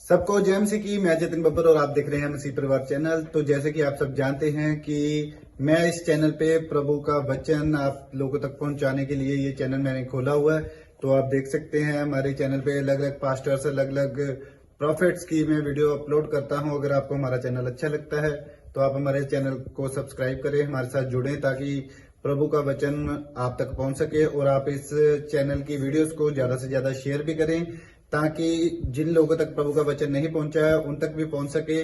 सबको जय मसीह की। मैं जतिन बब्बर और आप देख रहे हैं मसीह परिवार चैनल। तो जैसे कि आप सब जानते हैं कि मैं इस चैनल पे प्रभु का वचन आप लोगों तक पहुंचाने के लिए ये चैनल मैंने खोला हुआ है। तो आप देख सकते हैं हमारे चैनल पे अलग अलग पास्टर्स, अलग अलग प्रॉफिट्स की मैं वीडियो अपलोड करता हूं। अगर आपको हमारा चैनल अच्छा लगता है तो आप हमारे चैनल को सब्सक्राइब करें, हमारे साथ जुड़ें ताकि प्रभु का वचन आप तक पहुंच सके। और आप इस चैनल की वीडियोस को ज्यादा से ज्यादा शेयर भी करें ताकि जिन लोगों तक प्रभु का वचन नहीं पहुंचा है उन तक भी पहुंच सके।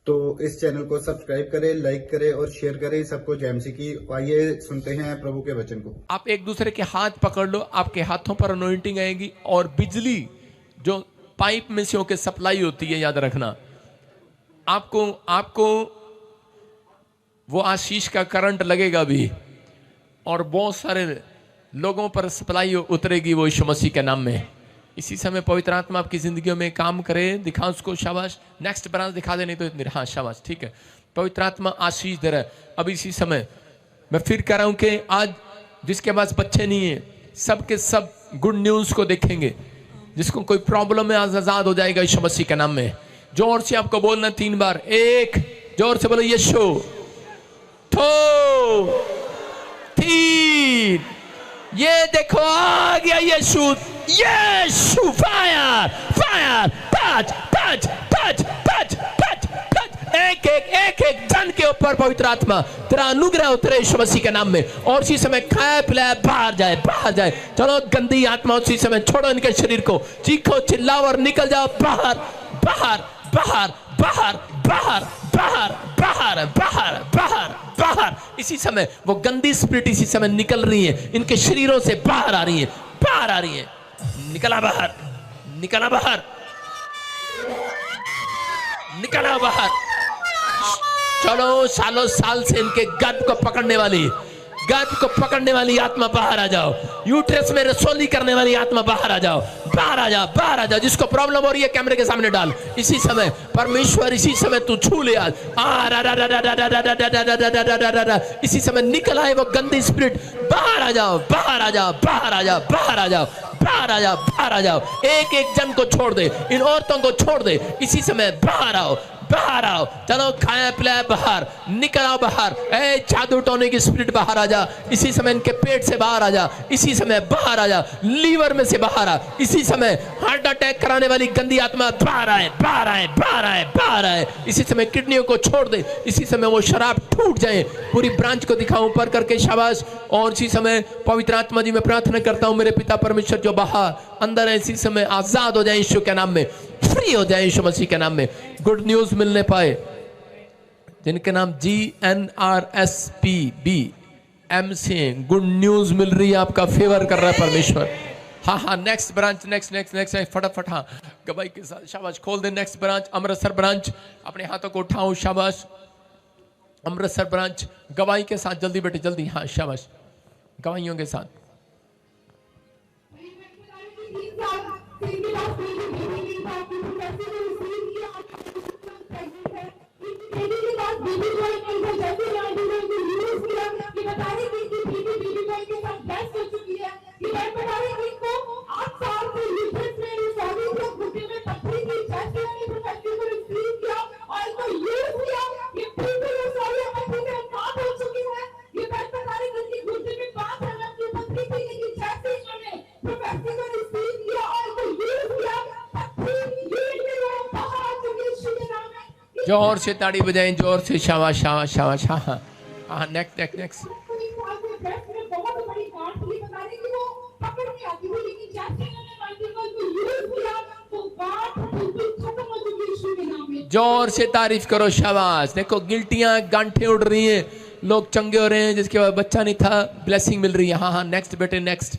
तो इस चैनल को सब्सक्राइब करें, लाइक करें और शेयर करें। सबको जय मसीह की। आइए सुनते हैं प्रभु के वचन को। आप एक दूसरे के हाथ पकड़ लो, आपके हाथों पर अनॉइंटिंग आएगी और बिजली जो पाइप में से होकर सप्लाई होती है, याद रखना, आपको वो आशीष का करंट लगेगा भी और बहुत सारे लोगों पर सप्लाई उतरेगी वो यीशु मसीह के नाम में। इसी समय पवित्र आत्मा आपकी जिंदगियों में काम करे। दिखा उसको, शाबाश। नेक्स्ट ब्रांच दिखा दे, नहीं तो हाँ शाबाश, ठीक है। पवित्र आत्मा आशीष दे रहा है। अब इसी समय मैं फिर कह रहा हूं कि आज जिसके पास बच्चे नहीं है सबके सब गुड न्यूज को देखेंगे। जिसको कोई प्रॉब्लम है आज आजाद हो जाएगा यीशु मसीह के नाम में। जोर से आपको बोलना 3 बार। एक, जोर से बोलो यीशु। 2, 3, ये देखो आ गया Yeshu. Yeshu, fire fire, touch touch touch touch touch touch. एक जन के ऊपर पवित्र आत्मा तेरा अनुग्रह उतरे यीशु मसीह के नाम में। और उसी समय खाए पिलाए बाहर जाए, बाहर जाए। चलो गंदी आत्मा उसी समय छोड़ो इनके शरीर को। चीखो, चिल्लाओ और निकल जाओ बाहर बाहर बाहर बाहर बाहर बाहर बाहर बाहर बाहर बाहर। इसी समय वो गंदी स्पिरिट इसी समय निकल रही है, इनके शरीरों से बाहर आ रही है, बाहर आ रही है। निकला बाहर, निकला बाहर, निकला बाहर। चलो सालों साल से इनके गर्भ को पकड़ने वाली आत्मा बाहर आ जाओ। यूट्रस में रसोली करने वाली आत्मा बाहर आ जाओ, बाहर आ जाओ, बाहर आ जाओ। जिसको प्रॉब्लम हो रही है कैमरे के सामने डाल। इसी समय परमेश्वर, इसी समय तू छू ले आज। इसी समय निकल आए वो गंदी स्पिरिट। बाहर आ जाओ, बाहर आ जाओ, बाहर आ जाओ, बाहर आ जाओ, बाहर आ जाओ, बाहर आ जाओ। एक जन को छोड़ दे, इन औरतों को छोड़ दे। इसी समय बाहर आओ, बाहर आओ। चलो खाया पिलाया बाहर, निकल आओ बाहर। ए जादू टोने की स्पिरिट बाहर आ जा। इसी समय इनके पेट से बाहर आ जा। इसी समय बाहर आ जा। लीवर में से बाहर आ। इसी समय हार्ट अटैक कराने वाली गंदी आत्मा बाहर आए, बाहर आए, बाहर आए, बाहर आए। इसी समय किडनियों को छोड़ दे। इसी समय वो शराब टूट जाए। पूरी ब्रांच को दिखाऊं ऊपर करके, शाबाश। और इसी समय पवित्र आत्मा जी मैं प्रार्थना करता हूं मेरे पिता परमेश्वर जो बाहर अंदर है, इसी समय आजाद हो जाए यीशु के नाम में, फ्री हो जाए यीशु मसीह के नाम में। गुड न्यूज मिलने पाए जिनके नाम GNRSPBM से गुड न्यूज मिल रही है। आपका फेवर कर रहा है परमेश्वर। हाँ, नेक्स्ट ब्रांच, नेक्स्ट फटाफट। हाँ, गवाही के साथ, शाबाश। खोल दे नेक्स्ट ब्रांच, अमृतसर ब्रांच। अपने हाथों को उठाओ, शाबाश। अमृतसर ब्रांच गवाही के साथ, जल्दी बेटे जल्दी। हाँ शाबाश, गवाहियों के साथ। जोर से ताड़ी बजाएं, जोर से। शाबाश शाबाश शाबाश। हाँ, नेक्स्ट। जोर से तारीफ करो, शाबाश। देखो गिल्टियां, गांठें उड़ रही हैं, लोग चंगे हो रहे हैं जिसके बाद बच्चा नहीं था, ब्लेसिंग मिल रही है। हाँ, नेक्स्ट बेटे, नेक्स्ट।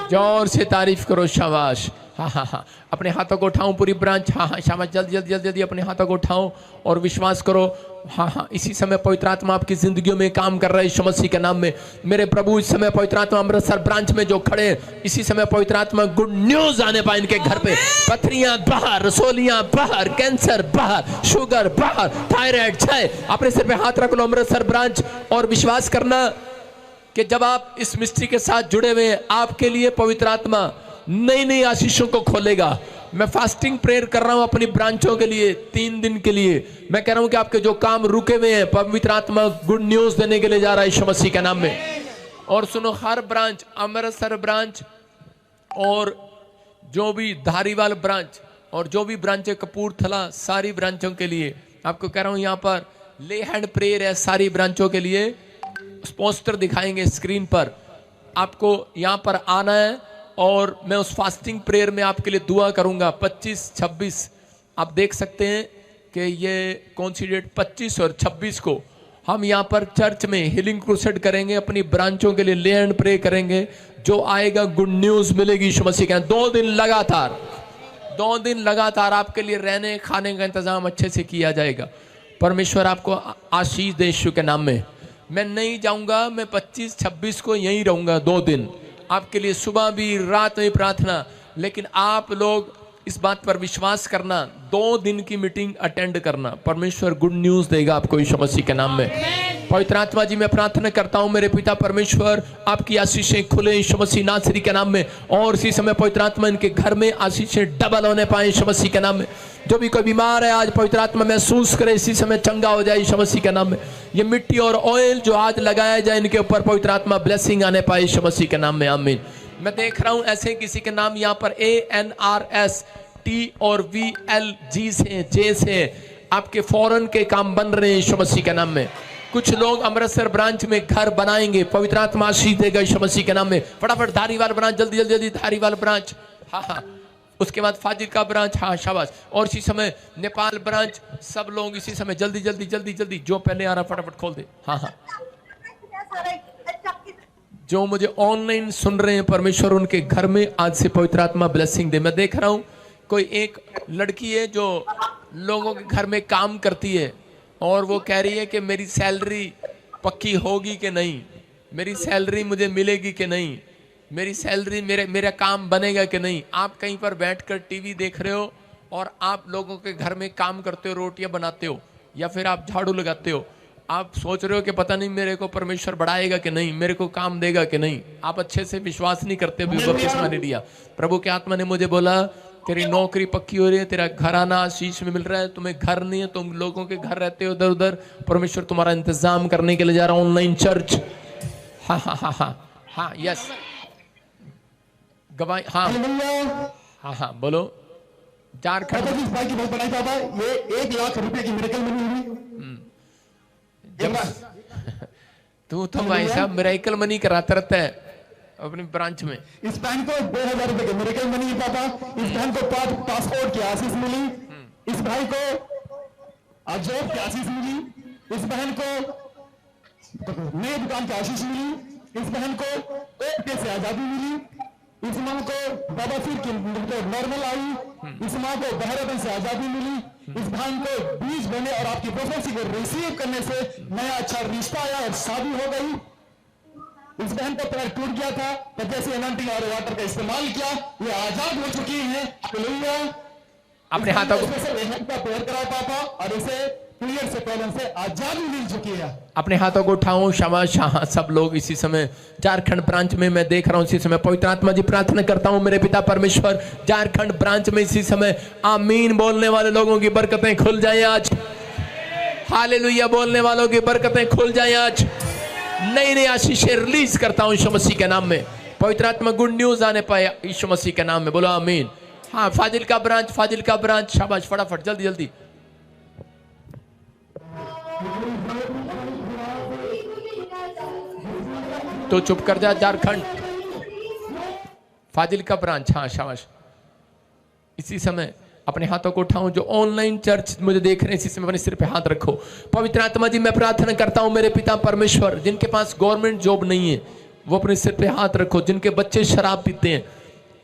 जोर से तारीफ करो, शाबाश। हाँ। अपने हाथों को उठाऊं पूरी ब्रांच। हाँ हाँ शाबाश, जल्दी जल्दी जल्दी जल्दी अपने हाथों को उठाओ और विश्वास करो। हाँ हाँ, इसी समय पवित्र आत्मा आपकी जिंदगियों में काम कर रहा है यीशु मसीह के नाम में। मेरे प्रभु, इस समय पवित्र आत्मा अमृतसर ब्रांच में जो खड़े हैं, इसी समय पवित्र आत्मा गुड न्यूज आने पाए इनके घर पे। पथरियां बाहर, रसोलियां बाहर, कैंसर बाहर, शुगर बाहर, थायराइड क्षय। अपने सिर पे हाथ रख लो अमृतसर ब्रांच और विश्वास करना कि जब आप इस मिस्ट्री के साथ जुड़े हुए हैं, आपके लिए पवित्र आत्मा नई नई आशीषों को खोलेगा। मैं फास्टिंग प्रेयर कर रहा हूं अपनी ब्रांचों के लिए 3 दिन के लिए। मैं कह रहा हूं कि आपके जो काम रुके हुए हैं, पवित्र आत्मा गुड न्यूज देने के लिए जा रहा है यीशु मसीह के नाम में। और सुनो, हर ब्रांच, अमृतसर ब्रांच और जो भी धारीवाल ब्रांच और जो भी ब्रांच है कपूरथला, सारी ब्रांचों के लिए आपको कह रहा हूं, यहाँ पर ले हैंड प्रेयर है सारी ब्रांचों के लिए। पोस्टर दिखाएंगे स्क्रीन पर, आपको यहाँ पर आना है और मैं उस फास्टिंग प्रेयर में आपके लिए दुआ करूंगा। 25-26 आप देख सकते हैं कि ये कौन सी डेट, 25 और 26 को हम यहाँ पर चर्च में हीलिंग क्रूसेड करेंगे। अपनी ब्रांचों के लिए ले एंड प्रे करेंगे। जो आएगा गुड न्यूज मिलेगी यीशु मसीह के। 2 दिन लगातार आपके लिए रहने खाने का इंतजाम अच्छे से किया जाएगा। परमेश्वर आपको आशीष दे यीशु के नाम में। मैं नहीं जाऊंगा, मैं 25-26 को यहीं रहूंगा 2 दिन आपके लिए, सुबह भी रात में प्रार्थना। लेकिन आप लोग इस बात पर विश्वास करना, 2 दिन की मीटिंग अटेंड करना, परमेश्वर गुड न्यूज देगा आपको यीशु मसीह के नाम में। पवित्र आत्मा जी, मैं प्रार्थना करता हूं मेरे पिता परमेश्वर, आपकी आशीषें खुले यीशु मसीह नासरी के नाम में। और इसी समय पवित्र आत्मा इनके घर में आशीषें डबल होने पाए यीशु मसीह के नाम में। जो भी कोई बीमार है आज पवित्र आत्मा महसूस करे, इसी समय चंगा हो जाए यीशु मसीह के नाम में। ये मिट्टी और ऑयल जो आज लगाया जाए इनके ऊपर, पवित्र आत्मा ब्लेसिंग आने पाए यीशु मसीह के नाम में, आमीन। मैं देख रहा हूं ऐसे किसी के नाम यहाँ पर ANRS T और VLG से, J से आपके फॉरेन के काम बन रहे हैं यीशु मसीह के नाम में। कुछ लोग अमृतसर ब्रांच में घर बनाएंगे, पवित्र आत्मा आशीष देगा यीशु मसीह के नाम में। फटाफट धारीवाल ब्रांच, जल्दी जल्दी जल्दी धारीवाल ब्रांच, हाँ हाँ। उसके बाद फाजिलका ब्रांच, हाँ शाबाश। और इसी समय नेपाल ब्रांच, सब लोग इसी समय जल्दी जल्दी जल्दी जल्दी, जो पहले आ रहा फटाफट खोल दे, हाँ हाँ। जो मुझे ऑनलाइन सुन रहे हैं, परमेश्वर उनके घर में आज से पवित्र आत्मा ब्लेसिंग दे। मैं देख रहा हूं कोई एक लड़की है जो लोगों के घर में काम करती है और वो कह रही है कि मेरी सैलरी पक्की होगी कि नहीं, मेरी सैलरी मुझे मिलेगी कि नहीं, मेरी सैलरी, मेरा काम बनेगा कि नहीं। आप कहीं पर बैठकर टीवी देख रहे हो और आप लोगों के घर में काम करते हो, रोटियां बनाते हो या फिर आप झाड़ू लगाते हो। आप सोच रहे हो कि पता नहीं मेरे को परमेश्वर बढ़ाएगा कि नहीं, मेरे को काम देगा कि नहीं। आप अच्छे से विश्वास नहीं करते, बपतिस्मा नहीं लिया। प्रभु के आत्मा ने मुझे बोला तेरी नौकरी पक्की हो रही है, तेरा घराना आशीष में मिल रहा है। तुम्हें घर नहीं है, तुम लोगों के घर रहते हो उधर उधर, परमेश्वर तुम्हारा इंतजाम करने के लिए जा रहा है। ऑनलाइन चर्च, हाँ हाँ हाँ हाँ हाँ, यस गवाही, हाँ हाँ हाँ, बोलो। झारखंड भाई की बहुत बड़ाई पापा, ये 1 लाख रुपए की मिरेकल मनी हुई। तू तो भाई साहब मिरेकल मनी कराता रहता है अपनी ब्रांच में। इस बहन को 2000 रुपए की मिरेकल मनी पापा। इस बहन को पासपोर्ट की आशीष मिली। इस भाई को जॉब की आशीष मिली। इस बहन को नई दुकान की आशीष मिली। इस बहन को कोर्ट से आजादी मिली। इस माँ को बाबा फिर की नॉर्मल आई। इस माँ को बहरापन से आजादी मिली। इस बहन को बीज बने और आपकी प्रोफेसी को रिसीव करने से नया अच्छा रिश्ता आया और शादी हो गई। इस बहन का पैर टूट गया था, पर जैसे एनॉइंटिंग और वाटर का इस्तेमाल किया, ये आजाद हो चुकी है। हालेलुया। अपने हाथों को प्रेयर कराओ पापा, और इसे पीरियड से प्रॉब्लम से आजादी मिल चुकी है। अपने हाथों को उठाऊं, शाबाश। हाँ, सब लोग इसी समय झारखंड ब्रांच में मैं देख रहा हूं, इसी समय पवित्र आत्मा जी प्रार्थना करता हूं मेरे पिता परमेश्वर, झारखंड ब्रांच में इसी समय आमीन बोलने वाले लोगों की बरकतें खुल जाएं आज। हालेलुया बोलने वालों की बरकतें खुल जाएं आज। नई नई आशीषें रिलीज करता हूं यीशु मसीह के नाम में। पवित्र आत्मा गुड न्यूज आने पाए यीशु मसीह के नाम में, बोलो आमीन। हाँ, फाजिलका ब्रांच, शाबाश, फटाफट जल्दी जल्दी। तो चुप कर जा झारखंड। फाजिलका ब्रांच, हाँ शाबाश। इसी समय अपने हाथों को उठाऊं, जो ऑनलाइन चर्च मुझे देख रहे हैं इसी समय अपने सिर पे हाथ रखो। पवित्र आत्मा जी मैं प्रार्थना करता हूं मेरे पिता परमेश्वर, जिनके पास गवर्नमेंट जॉब नहीं है वो अपने सिर पे हाथ रखो। जिनके बच्चे शराब पीते हैं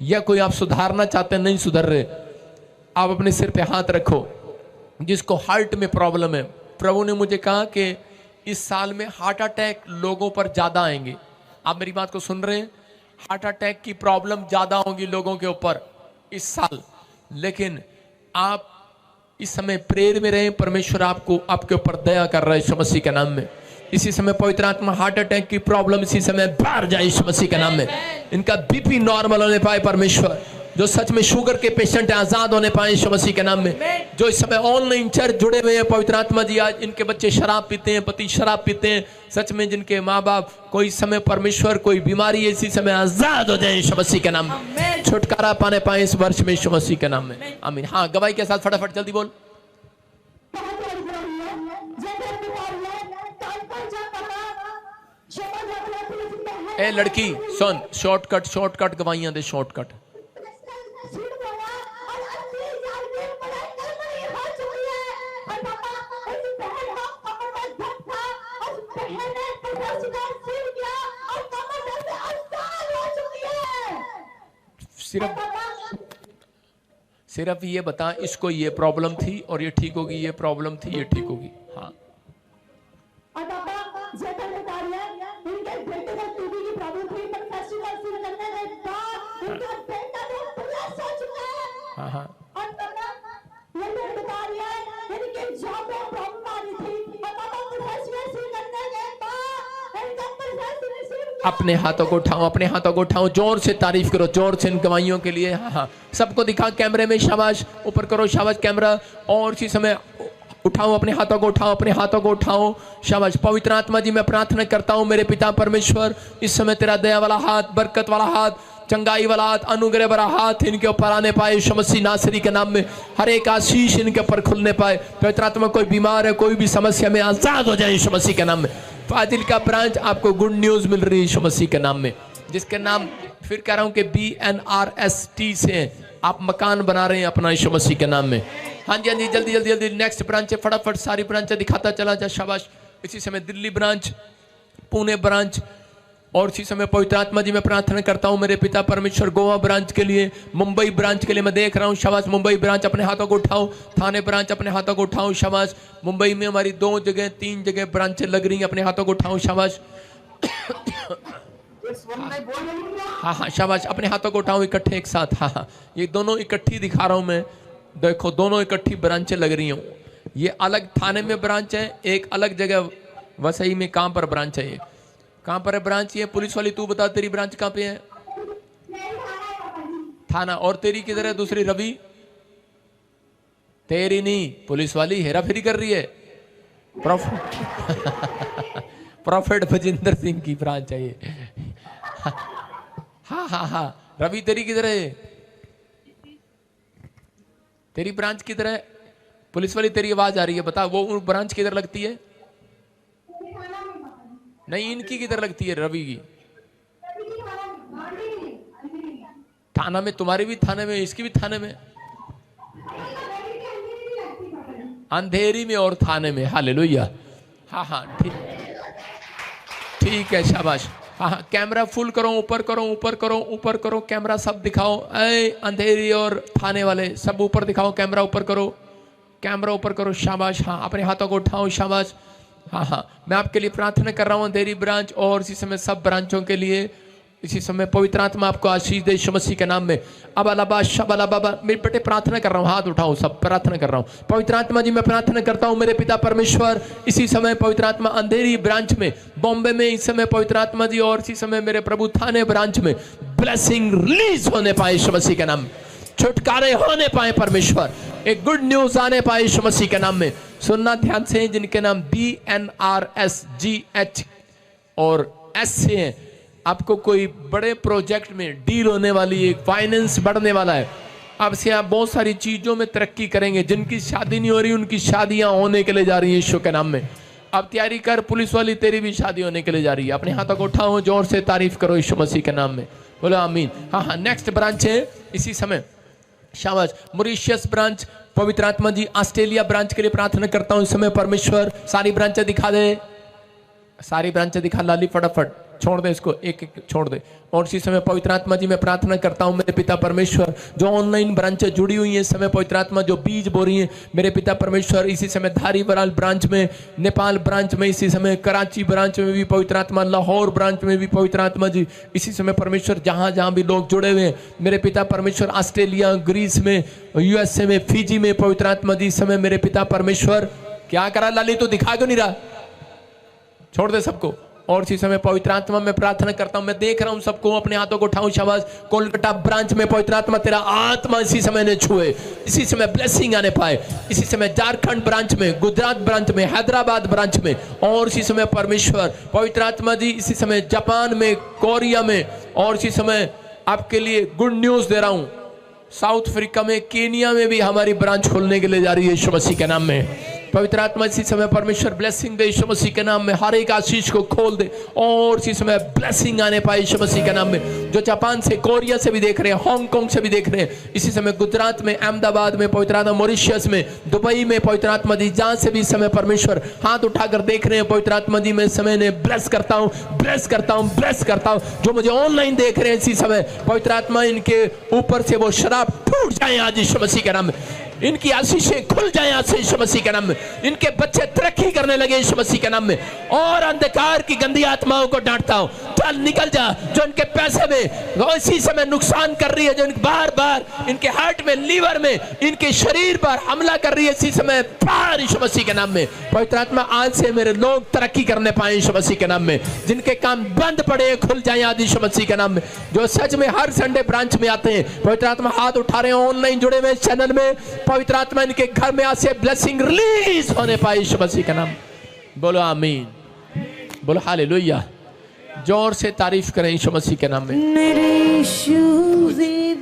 या कोई आप सुधारना चाहते हैं नहीं सुधर रहे, आप अपने सिर पे हाथ रखो। जिसको हार्ट में प्रॉब्लम है, प्रभु ने मुझे कहा कि इस साल में हार्ट अटैक लोगों पर ज्यादा आएंगे। आप मेरी बात को सुन रहे हैं? हार्ट अटैक की प्रॉब्लम ज्यादा होगी लोगों के ऊपर इस साल। लेकिन आप इस समय प्रेयर में रहें, परमेश्वर आपको आपके ऊपर दया कर रहा है यीशु मसीह के नाम में। इसी समय पवित्र आत्मा हार्ट अटैक की प्रॉब्लम इसी समय बाहर जाए यीशु मसीह के नाम में। इनका बीपी नॉर्मल होने पाए परमेश्वर। जो सच में शुगर के पेशेंट हैं आजाद होने पाए यीशु मसीह के नाम में। जो इस समय ऑनलाइन चर्च जुड़े हुए हैं पवित्र आत्मा जी, आज इनके बच्चे शराब पीते हैं, पति शराब पीते हैं, सच में जिनके माँ बाप कोई समय परमेश्वर कोई बीमारी है, इसी समय आजाद हो जाए यीशु मसीह के नाम में। छुटकारा पाने पाए इस वर्ष में यीशु मसीह के नाम में, आमीन। हाँ, गवाही के साथ फटाफट जल्दी बोल। ए लड़की सुन, शॉर्टकट गवाइयां दे, शॉर्टकट। सिर्फ ये बता, इसको ये प्रॉब्लम थी और ये ठीक होगी, ये प्रॉब्लम थी ये ठीक होगी। हाँ, हाँ, हाँ। अपने हाथों को उठाओ, अपने हाथों को उठाओ, जोर से तारीफ करो, जोर से इन गवाहियों के लिए। हाँ हाँ, सबको दिखा कैमरे में, शाबाश, ऊपर करो, शाबाश कैमरा। और इसी समय उठाओ अपने हाथों को, उठाओ अपने हाथों को, उठाओ, शाबाश। पवित्र आत्मा जी, मैं प्रार्थना करता हूँ मेरे पिता परमेश्वर, इस समय तेरा दया वाला हाथ, बरकत वाला हाथ, चंगाई वाला हाथ, अनुग्रह वाला हाथ इनके ऊपर आने पाए यीशु मसीह नासरी के नाम में। हर एक आशीष इनके ऊपर खुलने पाए। पवित्र आत्मा, कोई बीमार है, कोई भी समस्या में आजाद हो जाए यीशु मसीह के नाम में। फाजिल का ब्रांच, आपको गुड न्यूज मिल रही है यीशु मसीह के नाम में, जिसके नाम फिर कह रहा हूं कि BNRST से आप मकान बना रहे हैं अपना यीशु मसीह के नाम में। हाँ जी, हाँ जी, जल्दी जल्दी जल्दी नेक्स्ट ब्रांच है, फटाफट सारी ब्रांच दिखाता चला जा, शाबाश। इसी समय दिल्ली ब्रांच, पुणे ब्रांच, और इसी समय पवित्र आत्मा जी मैं प्रार्थना करता हूं मेरे पिता परमेश्वर गोवा ब्रांच के लिए, मुंबई ब्रांच के लिए मैं देख रहा हूं, शाबाश। मुंबई ब्रांच अपने हाथों को उठाओ, थाने ब्रांच अपने हाथों को उठाओ, शाबाश। मुंबई में हमारी 2 जगह 3 जगह ब्रांचें लग रही हैं, अपने हाथों को उठाओ, शाबाश। हाँ हाँ, शाबाश, अपने हाथों को उठाओ इकट्ठे एक साथ। हाँ हाँ, ये दोनों इकट्ठी दिखा रहा हूं मैं, देखो दोनों इकट्ठी ब्रांचें लग रही हैं। ये अलग थाने में ब्रांच है, एक अलग जगह वसई में। कहाँ पर ब्रांच है ये, कहाँ पर है ब्रांच ये? पुलिस वाली तू बता, तेरी ब्रांच कहाँ पे है? थाना। और तेरी किधर है दूसरी? रवि, तेरी नहीं, पुलिस वाली हेरा फेरी कर रही है। प्रॉफिट भजिंदर सिंह की ब्रांच है ये। हाँ हाँ हाँ, रवि तेरी किधर है? तेरी ब्रांच किधर है? पुलिस वाली तेरी आवाज आ रही है, बता वो ब्रांच किधर लगती है? नहीं, इनकी किधर लगती है? रवि की थाना में, तुम्हारी भी थाने में, इसकी भी थाने में, अंधेरी में और थाने में। हालेलुया। हाँ हाँ, ठीक है, शाबाश। हाँ हाँ, कैमरा फुल करो, ऊपर करो, ऊपर करो, ऊपर करो, कैमरा सब दिखाओ। ऐ अंधेरी और थाने वाले सब ऊपर दिखाओ, कैमरा ऊपर करो, कैमरा ऊपर करो, शाबाश। हाँ, अपने हाथों को उठाओ, शाबाश। हाँ हाँ, मैं आपके लिए प्रार्थना कर रहा हूँ अंधेरी ब्रांच और इसी समय सब ब्रांचों के लिए। इसी समय पवित्र आत्मा आपको आशीष दे यीशु मसीह के नाम में। अब अलाबा शबला बाबा, मेरे बेटे प्रार्थना कर रहा हूँ, हाथ उठाओ, सब प्रार्थना कर रहा हूँ। पवित्र आत्मा जी मैं प्रार्थना करता हूँ मेरे पिता परमेश्वर, इसी समय पवित्र आत्मा अंधेरी ब्रांच में, बॉम्बे में इस समय पवित्र आत्मा जी, और इसी समय मेरे प्रभु थाने ब्रांच में ब्लेसिंग रिलीज होने पाए यीशु मसीह के नाम में, छुटकारे होने पाए परमेश्वर, एक गुड न्यूज आने पाए यीशु मसीह के नाम में। सुनना ध्यान से, जिनके नाम BNRSGH और S से हैं, आपको कोई बड़े प्रोजेक्ट में डील होने वाली है, फाइनेंस बढ़ने वाला है, अब से आप बहुत सारी चीजों में तरक्की करेंगे। जिनकी शादी नहीं हो रही उनकी शादियां होने के लिए जा रही है यीशु के नाम में। अब तैयारी कर, पुलिस वाली तेरी भी शादी होने के लिए जा रही है। अपने हाथों को उठाओ, जोर से तारीफ करो यीशु मसीह के नाम में, बोलो आमीन। हाँ हाँ, नेक्स्ट ब्रांच है इसी समय, शाबाश। मॉरिशस ब्रांच, पवित्र आत्मा जी ऑस्ट्रेलिया ब्रांच के लिए प्रार्थना करता हूं इस समय परमेश्वर, सारी ब्रांचें दिखा दे, सारी ब्रांचें दिखा लाली फटाफट, छोड़ दे इसको, एक एक छोड़ दे। और इसी समय पवित्र आत्मा जी मैं प्रार्थना करता हूँ मेरे पिता परमेश्वर, जो ऑनलाइन ब्रांचें जुड़ी हुई हैं इस समय पवित्र आत्मा जो बीज बो रही हैं मेरे पिता परमेश्वर, इसी समय धारीवाल ब्रांच में, नेपाल ब्रांच में, इसी समय कराची ब्रांच में भी पवित्र आत्मा, लाहौर ब्रांच में भी पवित्र आत्मा जी इसी समय परमेश्वर, जहाँ जहाँ भी लोग जुड़े हुए हैं मेरे पिता परमेश्वर, ऑस्ट्रेलिया, ग्रीस में, यूएसए में, फिजी में पवित्र आत्मा जी इस समय मेरे पिता परमेश्वर। क्या करा लाली, तू दिखा क्यों नहीं रहा? छोड़ दे सबको। और इसी समय पवित्र आत्मा में प्रार्थना करता हूं, मैं देख रहा हूं सबको, अपने हाथों को उठाऊं। शाबाश। कोलकाता ब्रांच में पवित्र आत्मा तेरा आत्मा इसी समय ने छुए, इसी समय ब्लेसिंग आने पाए। इसी समय झारखंड ब्रांच में, गुजरात ब्रांच में, हैदराबाद ब्रांच में, और इसी समय परमेश्वर पवित्र आत्मा जी इसी समय जापान में, कोरिया में, और इसी समय आपके लिए गुड न्यूज दे रहा हूं, साउथ अफ्रीका में, केनिया में भी हमारी ब्रांच खोलने के लिए जा रही है यीशु मसीह के नाम में। पवित्र आत्मा इसी समय परमेश्वर ब्लेसिंग दे यीशु मसीह के नाम में, हर एक आशीष को खोल दे और इसी समय ब्लेसिंग आने पाए यीशु मसीह के नाम में। जो जापान से, कोरिया से भी देख रहे हैं, हांगकांग से भी देख रहे हैं, इसी समय गुजरात में, अहमदाबाद में पवित्र आत्मा, मॉरिशस में, दुबई में पवित्र आत्मा जी जहां से भी इस समय परमेश्वर हाथ उठाकर देख रहे हैं पवित्र आत्मा जी मैं इस समय ने ब्लेस करता हूं, ब्लेस करता हूं, ब्लेस करता हूं। जो मुझे ऑनलाइन देख रहे हैं इसी समय पवित्र आत्मा इनके ऊपर से वो शराब टूट जाए आज यीशु मसीह के नाम में, इनकी आशीषें खुल जाए आज से यीशु मसीह के नाम में, इनके बच्चे तरक्की करने लगे यीशु मसीह के नाम में। और अंधकार की गंदी आत्माओं को डांटता हूं, चल निकल जा, जो इनके पैसे में इसी समय नुकसान कर रही है, जो बार बार इनके हार्ट में, लीवर में, इनके शरीर पर हमला कर रही है इसी समय बाहर यीशु मसीह के नाम में। पवित्र आत्मा आज से मेरे लोग तरक्की करने पाए यीशु मसीह के नाम में, जिनके काम बंद पड़े खुल जाए आज यीशु मसीह के नाम में। जो सच में हर संडे ब्रांच में आते हैं पवित्र आत्मा हाथ उठा रहे हैं, ऑनलाइन जुड़े हुए चैनल में, पवित्र आत्मा इनके घर में आज से ब्लेसिंग रिलीज होने पाए यीशु मसीह का नाम। बोलो आमीन, बोलो हालेलुया। जोर से तारीफ करें यीशु मसीह के नाम में,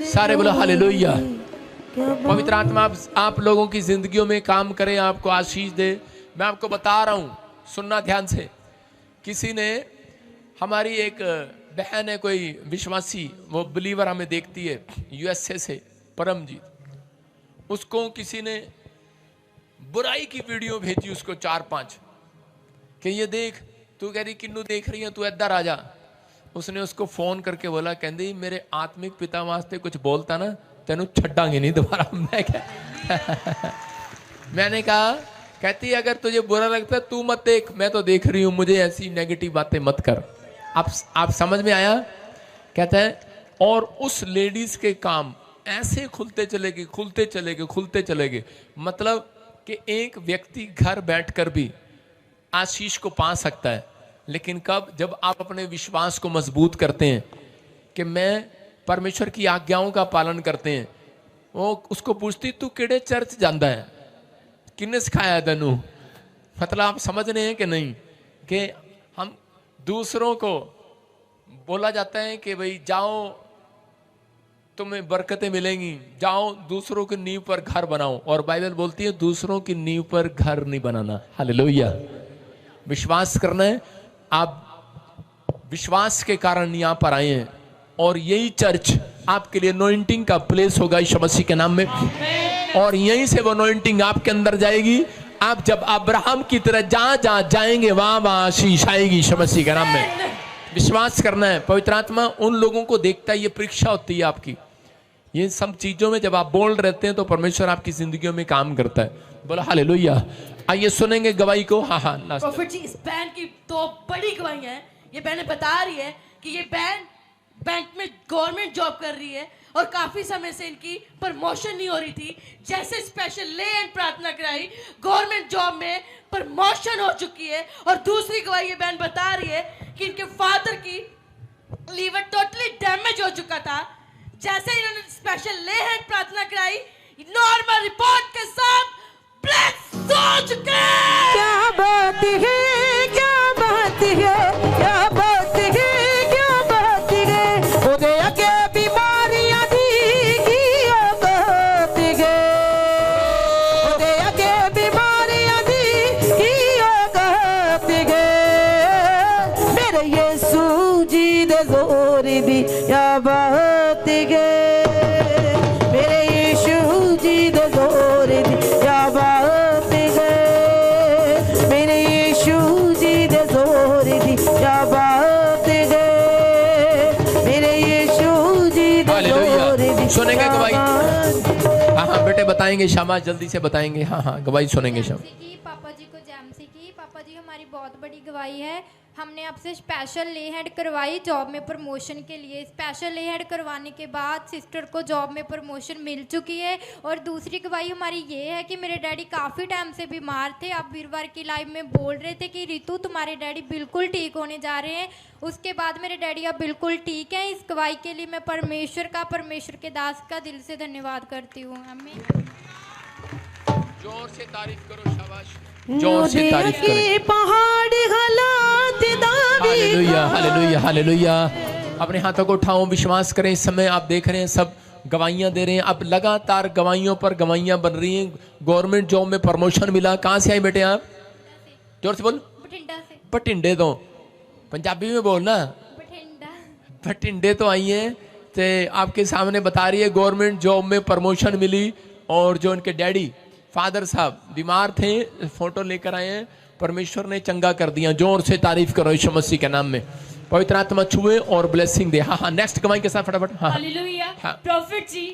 सारे बोलो हालेलुया। पवित्र आत्मा आप लोगों की जिंदगियों में काम करे, आपको आशीष दे। मैं आपको बता रहा हूं, सुनना ध्यान से। किसी ने, हमारी एक बहन है कोई विश्वासी, वो बिलीवर हमें देखती है यूएसए से, परमजीत, उसको किसी ने बुराई की वीडियो भेजी उसको 4-5 कि ये देख, तू कह रही किन्नू देख रही है, तू इधर आ जा। उसने उसको फोन करके बोला, कहती मेरे आत्मिक पिता वास्ते कुछ बोलता ना तेनू छड्डांगे नहीं दोबारा। मैं क्या मैंने कहा, कहती अगर तुझे बुरा लगता है तू मत देख, मैं तो देख रही हूं, मुझे ऐसी नेगेटिव बातें मत कर। आप समझ में आया? कहता है और उस लेडीज के काम ऐसे खुलते चले गए, खुलते चले गए, खुलते चले गए। मतलब कि एक व्यक्ति घर बैठकर भी आशीष को पा सकता है, लेकिन कब? जब आप अपने विश्वास को मजबूत करते हैं कि मैं परमेश्वर की आज्ञाओं का पालन करते हैं। वो उसको पूछती तू केड़े चर्च जाता है, किन्ने सिखाया तेनू? मतलब आप समझ रहे हैं कि नहीं कि हम दूसरों को बोला जाता है कि भाई जाओ तुम्हें बरकतें मिलेंगी, जाओ दूसरों की नींव पर घर बनाओ, और बाइबल बोलती है दूसरों की नींव पर घर नहीं बनाना। हालेलुया। विश्वास करना है। आप विश्वास के कारण यहां पर आए हैं और यही चर्च आपके लिए अनॉइंटिंग का प्लेस होगा यीशु मसीह के नाम में, और यहीं से वो अनॉइंटिंग आपके अंदर जाएगी। आप जब अब्राहम की तरह जहां जहां जाएंगे वहां वहां आशीष आएगी यीशु मसीह के नाम में। विश्वास करना है। पवित्र आत्मा उन लोगों को देखता है, ये परीक्षा होती है आपकी। ये सब चीजों में जब आप बोल रहते हैं तो परमेश्वर आपकी जिंदगियों में काम करता है। बोलो हालेलुया। आइए सुनेंगे गवाही को। हाँ हाँ प्रॉफिट जी, इस बहन की तो बड़ी गवाही है। ये बहन बता रही है कि ये बहन बैंक में गवर्नमेंट जॉब कर रही है और काफी समय से इनकी प्रमोशन नहीं हो रही थी। जैसे स्पेशल ले एंड प्रार्थना कराई, गवर्नमेंट जॉब में प्रमोशन हो चुकी है। और दूसरी गवाही ये बहन बता रही है कि इनके फादर की लीवर टोटली डैमेज हो चुका था। जैसे इन्होंने स्पेशल ले एंड प्रार्थना कराई, नॉर्मल रिपोर्ट के साथ ब्लेस हो चुके हैं। क्या बात है, क्या बात है, क्या बात है, क्या बात है। खुदे आके बीमारियां दी की बात है, खुदे आके बीमारियां दी की बात है। मेरे यीशु जी दे जोर दी क्या बात है, मेरे यीशु जी दे जोर दी क्या बात है। सुनेंगे गवाही? हाँ हाँ बेटे बताएंगे, शाबाश, जल्दी से बताएंगे। हाँ हाँ गवाही सुनेंगे शाबाश। की पापा जी को जैमसी की पापा जी हमारी बहुत बड़ी गवाही है। हमने आपसे स्पेशल ले हैंड करवाई जॉब में प्रमोशन के लिए। स्पेशल ले हैंड करवाने के बाद सिस्टर को जॉब में प्रमोशन मिल चुकी है। और दूसरी गवाही हमारी ये है कि मेरे डैडी काफ़ी टाइम से बीमार थे। आप वीरवार की लाइव में बोल रहे थे कि रितु तुम्हारे डैडी बिल्कुल ठीक होने जा रहे हैं। उसके बाद मेरे डैडी अब बिल्कुल ठीक हैं। इस गवाही के लिए मैं परमेश्वर के दास का दिल से धन्यवाद करती हूँ। आमीन। जोर से तारीफ करो, शाबाश, जोर से तारीफ करो। पहाड़ हालात हालेलुया हालेलुया हालेलुया। अपने हाथों को उठाओ, विश्वास करें। इस समय आप देख रहे हैं सब गवाहियां दे रहे हैं। अब लगातार गवाहियों पर गवाहियां बन रही हैं। गवर्नमेंट जॉब में प्रमोशन मिला। कहाँ से आए बेटे आप? जोर से बोल। बठिंडा से। बठिंडे तो पंजाबी में बोलना। बठिंडे तो आई हैं तो आपके सामने बता रही है गवर्नमेंट जॉब में प्रमोशन मिली। और जो उनके डैडी फादर साहब बीमार थे, फोटो लेकर आए हैं। परमेश्वर ने चंगा कर दिया। जोर से तारीफ करो यीशु मसीह के नाम में। पवित्र आत्मा छुए और ब्लेसिंग दे। हाँ हाँ नेक्स्ट गवाही के साथ फटाफट। हाँ हालेलुया। हाँ। प्रॉफिट जी,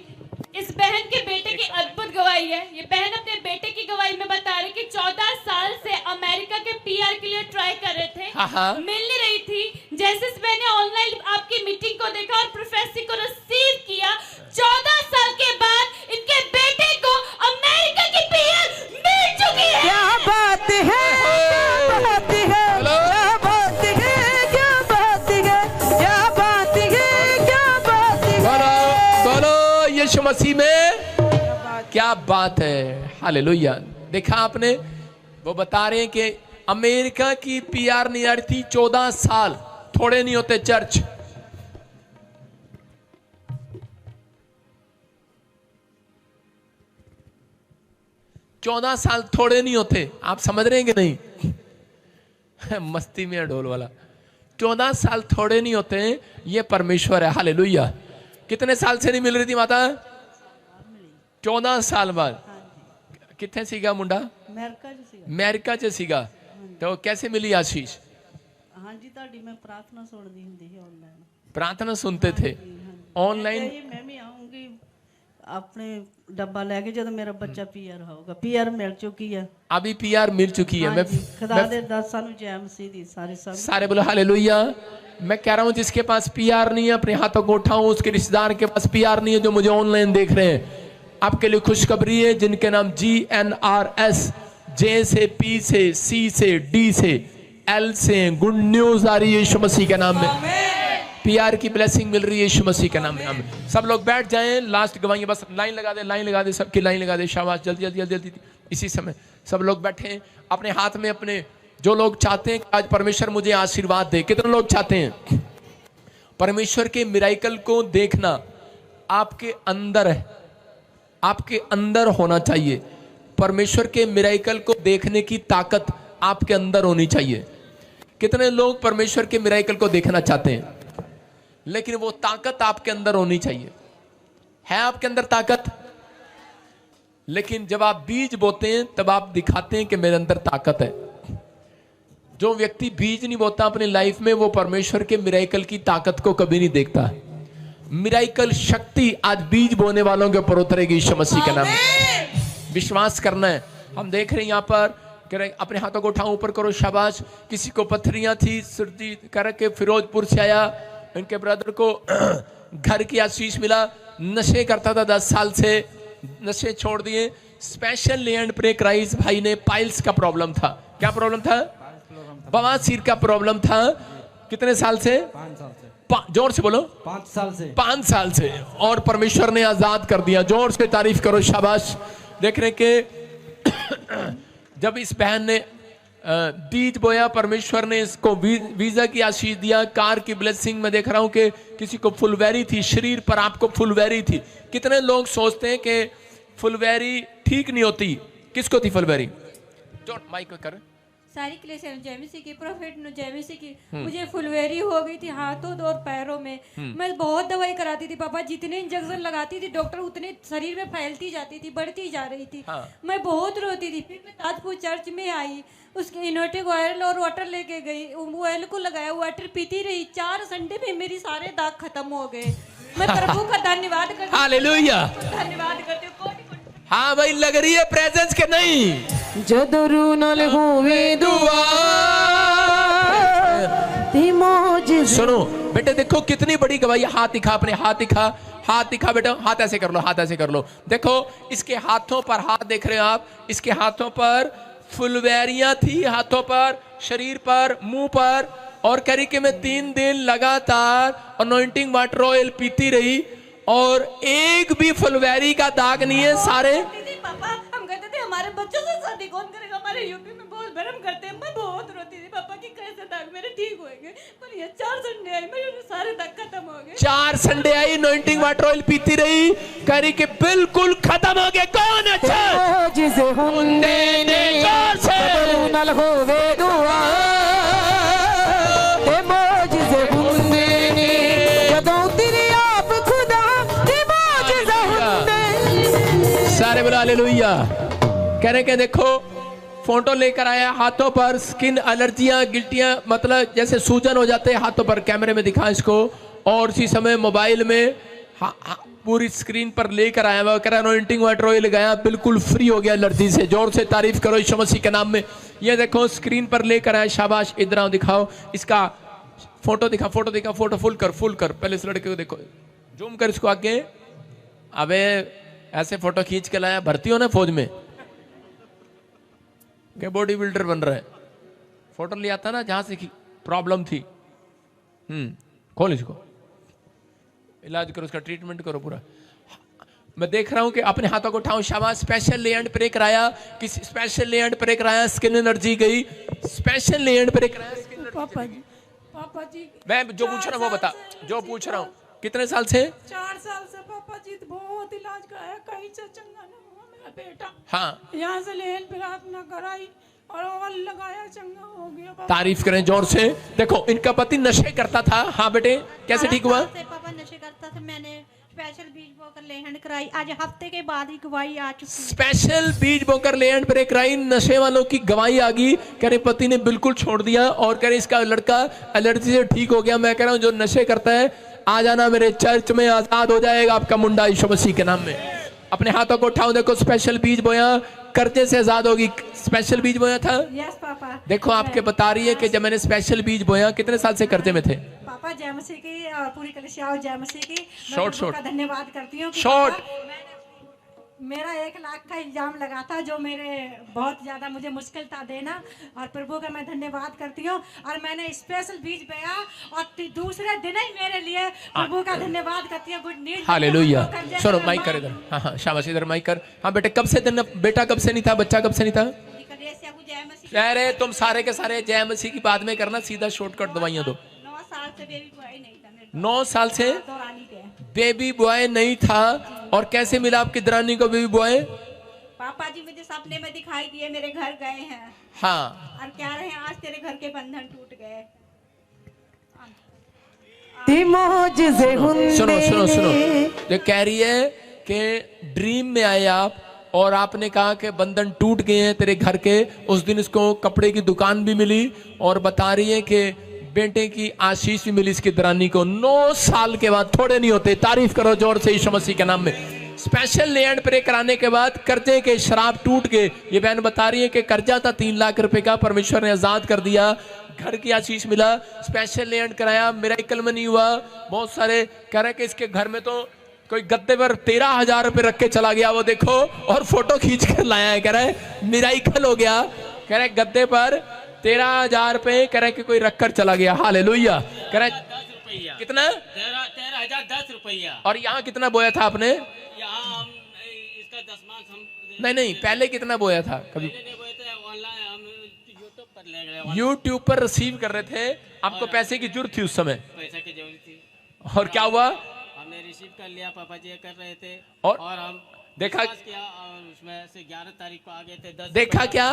इस बहन के बेटे की अद्भुत गवाही है। ये बहन अपने बेटे की गवाही में बता रही कि 14 साल से अमेरिका के पीआर के लिए ट्राई कर रहे थे। हाँ। मिल नहीं रही थी। जैसे इस बहन ने ऑनलाइन आपकी मीटिंग को देखा और प्रोफेसी को रिसीव किया, 14 साल के बाद इनके बेटे को अमेरिका की पीआर मिल चुकी है। क्या बात है, क्या बात है, क्या बात है, क्या बात है, क्या बात है, क्या बात है। बोलो बोलो यीशु मसीह में क्या बात है। हालेलुया। देखा आपने, वो बता रहे हैं कि अमेरिका की पीआर नहीं आ रही थी 14 साल। थोड़े नहीं होते चर्च। चौदह साल थोड़े नहीं होते। आप समझ रहे हैं कि नहीं? मस्ती में है ढोल वाला। 14 साल थोड़े नहीं होते। ये परमेश्वर है। हालेलुया। कितने साल से नहीं मिल रही थी माता? 14 साल बाद। कितने सीगा मुंडा? अमेरिका च सीगा। तो कैसे मिली आशीष? हाँ जी, ਤੁਹਾਡੀ मैं प्रार्थना सुनती हुंदी है ऑनलाइन। प्रार्थना सुनते थे ऑनलाइन। मैं भी आऊंगी अपने डब्बा लेके जब मेरा बच्चा पीआर होगा। पीआर मिल चुकी है। अभी पीआर मिल चुकी है। हाँ जी, खुदा दे 10 साल जैमसी दी सारे बोलो हालेलुया। मैं कह रहा हूं जिसके पास पीआर नहीं है अपने हाथों को उठाऊं। उसके रिश्तेदार के पास पीआर नहीं है जो मुझे ऑनलाइन देख रहे हैं, आपके लिए खुशखबरी है। जिनके नाम GNRS, जे से, पी से, सी से, डी से, एल से, गुड न्यूज आ रही है यीशु मसीह के नाम में। पीआर की ब्लेसिंग मिल रही है यीशु मसीह के नाम में। सब लोग बैठ जाएं। लास्ट गवाही, बस लाइन लगा दे, लाइन लगा दे, सबकी लाइन लगा दे। शाबाश, जल्दी जल्दी जल्दी जल्दी। इसी समय सब लोग बैठे अपने हाथ में अपने, जो लोग चाहते हैं कि आज परमेश्वर मुझे आशीर्वाद दे। कितने लोग चाहते हैं परमेश्वर के मिराइकल को देखना? आपके अंदर है, आपके अंदर होना चाहिए। परमेश्वर के मिराइकल को देखने की ताकत आपके अंदर होनी चाहिए। कितने लोग परमेश्वर के मिराइकल को देखना चाहते हैं, लेकिन वो ताकत आपके अंदर होनी चाहिए। है आपके अंदर ताकत? लेकिन जब आप बीज बोते हैं तब आप दिखाते हैं कि मेरे अंदर ताकत है। जो व्यक्ति बीज नहीं बोता अपनी लाइफ में, वो परमेश्वर के मिराइकल की ताकत को कभी नहीं देखता। मिराइकल शक्ति आज बीज बोने वालों के ऊपर उतरेगी यीशु मसीह के नाम में। विश्वास करना है। हम देख रहे हैं यहाँ पर, अपने हाथों को उठाओ, ऊपर करो, शाबाश। किसी को पथरियां थी, सर्दी करके फिरोजपुर से आया। उनके ब्रदर को घर की आशीष मिला। नशे करता था 10 साल से, नशे छोड़ दिए। स्पेशल लैंड प्रे क्राइस्ट भाई ने, पाइल्स का प्रॉब्लम था। क्या प्रॉब्लम था? बवासीर का प्रॉब्लम था। कितने साल से? 5 साल से। जोर से बोलो। 5 साल से। 5 साल से। और परमेश्वर ने आजाद कर दिया। जोर से तारीफ करो, शाबाश। देख रहे कि जब इस बहन ने बीज बोया, परमेश्वर ने इसको वीजा की आशीष दिया, कार की ब्लेसिंग। में देख रहा हूं कि किसी को फुलवैरी थी, शरीर पर आपको फुलवैरी थी। कितने लोग सोचते हैं कि फुलवैरी ठीक नहीं होती? किसको थी फुलवैरी? जो माइक कर। सारी क्लेशन जैमिसी की, प्रोफेट नु जैमिसी की। मुझे फुलवेरी हो गई थी हाथों और पैरों में। मैं बहुत दवाई कराती थी पापा, जितने इंजेक्शन लगाती थी डॉक्टर उतने शरीर में फैलती जाती थी, बढ़ती जा रही थी। मैं बहुत रोती थी। फिर मैं ताजपुर चर्च में आई, उसके इनोटिक ऑयल और वाटर लेके गई। ऑयल को लगाया, वाटर पीती रही। 4 संडे में मेरी सारे दाग खत्म हो गए। मैं प्रभु का धन्यवाद करती हूँ, हालेलुया। धन्यवाद करती हूँ, कोटि कोटि। हाँ भाई, लग रही है प्रेजेंस के नहीं। जदरू नाल होवे दुआ ती मौजिज़े। सुनो बेटे, देखो कितनी बड़ी गवाही। हाथ दिखा, अपने हाथ दिखा, हाथ दिखा बेटा, हाथ ऐसे कर लो, हाथ ऐसे कर लो। देखो इसके हाथों पर, हाथ देख रहे हो आप, इसके हाथों पर फुलवैरियां थी, हाथों पर, शरीर पर, मुंह पर, और कह रही कि मैं 3 दिन लगातार अनॉइंटिंग वाटर ऑयल पीती रही और एक भी फुलवैरी का दाग नहीं है। सारे दीदी पापा, हम कहते थे हमारे बच्चों से शादी कौन करेगा, हमारे यूपी में बहुत भरम करते हैं। मैं बहुत रोती थी पापा कि कैसे दाग मेरे ठीक होंगे, पर ये 4 संडे आई, मेरे सारे दाग खत्म हो गए। 4 Sunday I, anointing water oil पीती रही, कह रही कि बिल्कुल खत्म हो गए। कौन अच्छा मौजिज़े हुंदे ने जदरू नाल होवे दुआ ते मौजिज़े हुंदे ने जदों तेरे आप खुदा ते मौजिज़े हुंदे। सारे बोलो हालेलुया। कह रहे कि देखो फोटो लेकर आया, हाथों पर स्किन एलर्जियां, गिल्टियां, मतलब जैसे सूजन हो जाते हैं हाथों पर। कैमरे में दिखा इसको, और इसी समय मोबाइल में पूरी स्क्रीन पर लेकर आया हुआ। कह रहा अनॉइंटिंग वाटर ऑयल लगाया, बिल्कुल फ्री हो गया एलर्जी से। जोर से तारीफ करो यीशु मसीह के नाम में। ये देखो स्क्रीन पर लेकर आया, शाबाश। इधर आओ, दिखाओ इसका फोटो, दिखा फोटो, दिखा फोटो, फुल कर, फुल कर। पहले इस लड़के को देखो, जूम कर इसको आगे। अबे ऐसे फोटो खींच के लाया, भर्ती हो ना फौज में, क्या बॉडी बिल्डर बन रहा है। फोटो लिया था ना जहां से प्रॉब्लम थी। खोल इसको, इलाज करो, उसका ट्रीटमेंट करो पूरा। मैं देख रहा हूं कि अपने हाथों को उठाओ, शाबाश। स्पेशल ले एंड प्रे कराया, किसी स्पेशल ले एंड प्रे कराया, स्किन एनर्जी गई। स्पेशल ले एंड प्रे कराया, स्किन पापा जी, पापा जी, मैं जो पूछ रहा हूं वो बता, जो पूछ रहा हूं। कितने साल से? 4 साल से पापा जी, बहुत इलाज कराया, कहीं से चंगा ना हुआ मेरा बेटा। हाँ, यहाँ से लेन प्रार्थना कराई और ऑयल लगाया, चंगा हो गया पापा। तारीफ करें जोर से। देखो इनका पति नशे करता था। हाँ बेटे, कैसे ठीक हुआ? पापा नशे करता था, मैंने स्पेशल बीज बोकर लेहन कराई, आज हफ्ते के बाद ही गवाही आ चुकी। स्पेशल बीज बोकर ले एंड ब्रेक कराई, नशे वालों की गवाही आ गई। कह रहे पति ने बिल्कुल छोड़ दिया, और कह रहे इसका लड़का एलर्जी से ठीक हो गया। मैं कह रहा हूँ जो नशे करता है, आ जाना मेरे चर्च में, आजाद हो जाएगा आपका मुंडा यीशु मसीह के नाम में। अपने हाथों को उठाओ, देखो स्पेशल बीज बोया, कर्जे से आजाद होगी। स्पेशल बीज बोया था। Yes papa. देखो आपके बता रही है कि जब मैंने स्पेशल बीज बोया, कितने साल से कर्जे में थे? पापा जय मसीह की और पूरी कलीसिया और जय मसीह की शॉर्ट शॉर्ट का धन्यवाद करती हूँ। शॉर्ट। मेरा 1 लाख का इल्जाम लगा था, जो मेरे बहुत ज्यादा मुझे मुश्किल था देना, और प्रभु का मैं धन्यवाद करती हूँ। और मैंने स्पेशल बीज बोया और दूसरे दिन ही मेरे लिए प्रभु का धन्यवाद करती हूँ। Good news. हालेलुया। सुनो माइक कर इधर। हाँ हाँ शाबाश, इधर माइक कर। हाँ बेटे, कब से दिन, बेटा कब से नहीं था, बच्चा कब से नहीं था? जय मसीह। अरे तुम सारे के सारे जय मसीह की बाद में करना, सीधा शॉर्टकट दवाइयां दो। 9 साल से बेबी बॉय नहीं था मेरे 9 साल से दौरानी के। बेबी बॉय नहीं था। और कैसे मिला आपकी दरानी को बेबी बॉय? पापा जी मुझे सपने में दिखाई दिए, मेरे घर गए हैं। हाँ, और क्या रहे, आज तेरे घर के बंधन टूट गए। ती मौजिज़े हुंदे सुनो सुनो सुनो, ने। जो कह रही है कि ड्रीम में आए आप और आपने कहा कि बंधन टूट गए हैं तेरे घर के। उस दिन इसको कपड़े की दुकान भी मिली, और बता रही है कि बेटे की आशीष भी मिली इसकी दरानी को। 9 साल के बाद, थोड़े नहीं होते। तारीफ करो जोर से यीशु मसीह के नाम में। स्पेशल ले एंड प्रे कराने के बाद कर्जे के शराब टूट गए। ये बहन बता रही है कि कर्जा था 3 लाख रुपए का, परमेश्वर ने आजाद कर दिया, घर की आशीष मिला। स्पेशल ले एंड कराया, मिरेकल में नहीं हुआ। बहुत सारे कह रहे कि इसके घर में तो कोई गद्दे पर 13,000 रुपए रख के चला गया, वो देखो, और फोटो खींच कर लाया है। कह रहा है मिरेकल हो गया। कह रहे गद्दे पर 13,000 रुपए कह रहे कि कोई रखकर चला गया। हालेलुया। कह रहे कितना? 13,010 रुपया। और यहाँ कितना बोया था आपने? यहाँ हम इसका 10 हम नहीं, पहले कितना बोया था? कभी ऑनलाइन हम यूट्यूब पर ले गए, यूट्यूब पर रिसीव कर रहे थे। आपको पैसे की जरूरत थी उस समय, पैसे की जरूरत थी। और क्या हुआ? हमने रिसीव कर लिया, पापा जी कर रहे थे, और हम देखा किया, और उसमें से 11 तारीख को आ गए थे। 10 देखा क्या?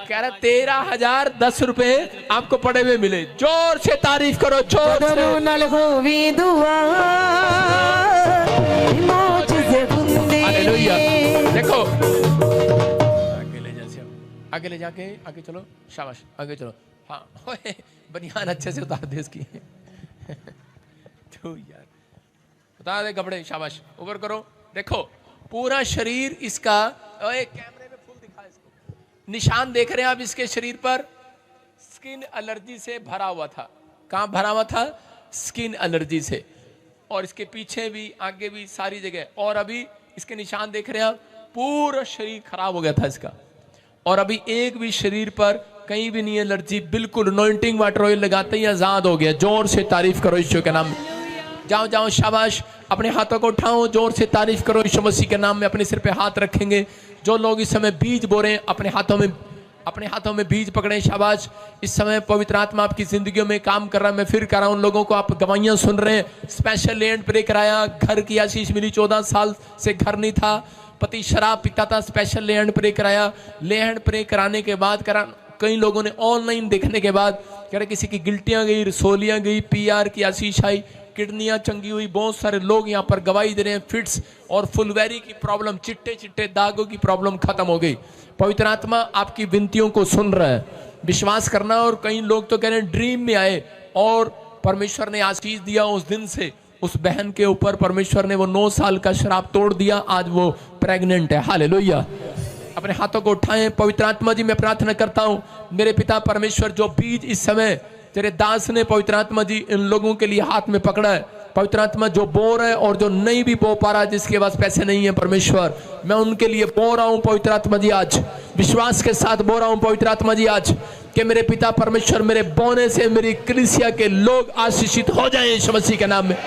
कह रहा 13,010 रुपए आपको पड़े हुए मिले। जोर से तारीफ करो, जोर से। जदरू नाल होवी दुआ ती मौजिज़े हुंदे हालेलुया। ने। देखो आगे ले जाके आगे चलो, शाबाश, आगे चलो। हाँ, ओए, बनियान अच्छे से उतार दे इसकी। तो यार उतार दे कपड़े, शाबाश, ऊपर करो। देखो पूरा शरीर इसका, कैमरे में फुल दिखा इसको, निशान देख रहे हैं आप इसके शरीर पर, स्किन एलर्जी से भरा हुआ था। कहाँ भरा हुआ था? स्किन एलर्जी से। और इसके पीछे भी, आगे भी, सारी जगह। और अभी इसके निशान देख रहे हैं आप, पूरा शरीर खराब हो गया था इसका। और अभी एक भी शरीर पर कहीं भी नहीं एलर्जी, बिल्कुल अनॉइंटिंग वाटर ऑयल लगाते ही आजाद हो गया। जोर से तारीफ करो यीशु के नाम में। जाओ जाओ, शाबाश। अपने हाथों को उठाओ, जोर से तारीफ करो यीशु मसीह के नाम में। अपने सिर पे हाथ रखेंगे। जो लोग इस समय बीज बो रहे हैं, अपने हाथों में बीज पकड़े, शाबाश। इस समय पवित्र आत्मा आपकी जिंदगियों में काम कर रहा है। मैं फिर कर रहा हूं, उन लोगों को आप गवाहियां सुन रहे हैं। स्पेशल लैंड प्रे कराया, घर की आशीष मिली। 14 साल से घर नहीं था, पति शराब पीता था, स्पेशल लैंड प्रे कराया। लैंड प्रे कराने के बाद कई लोगों ने ऑनलाइन देखने के बाद कह रहे किसी की गिल्टियां गई, रसोलियां गई, PR की आशीष आई, किडनियां चंगी हुई। बहुत सारे लोग यहाँ पर गवाही दे रहे हैं। फिट्स और फुलवैरी की प्रॉब्लम, चिट्टे चिट्टे दागों की प्रॉब्लम खत्म हो गई। पवित्र आत्मा आपकी विनतियों को सुन रहा है, विश्वास करना। और कई लोग तो कह रहे हैं ड्रीम में आए और परमेश्वर ने आशीष दिया। उस दिन से उस बहन के ऊपर परमेश्वर ने वो 9 साल का श्राप तोड़ दिया। आज वो प्रेग्नेंट है। हालेलुया। अपने हाथों को उठाएं। पवित्र आत्मा जी, मैं प्रार्थना करता हूं, मेरे पिता परमेश्वर, जो बीज इस समय तेरे दास ने पवित्र आत्मा जी इन लोगों के लिए हाथ में पकड़ा है, पवित्र आत्मा जो बो रहा है और जो नहीं भी बो पा रहा, जिसके पास पैसे नहीं है, परमेश्वर मैं उनके लिए बो रहा हूं पवित्र आत्मा जी। आज विश्वास के साथ बो रहा हूं पवित्र आत्मा जी आज, कि मेरे पिता परमेश्वर, मेरे बोने से मेरी कलीसिया के लोग आशीषित हो जाएं यीशु मसीह के नाम में।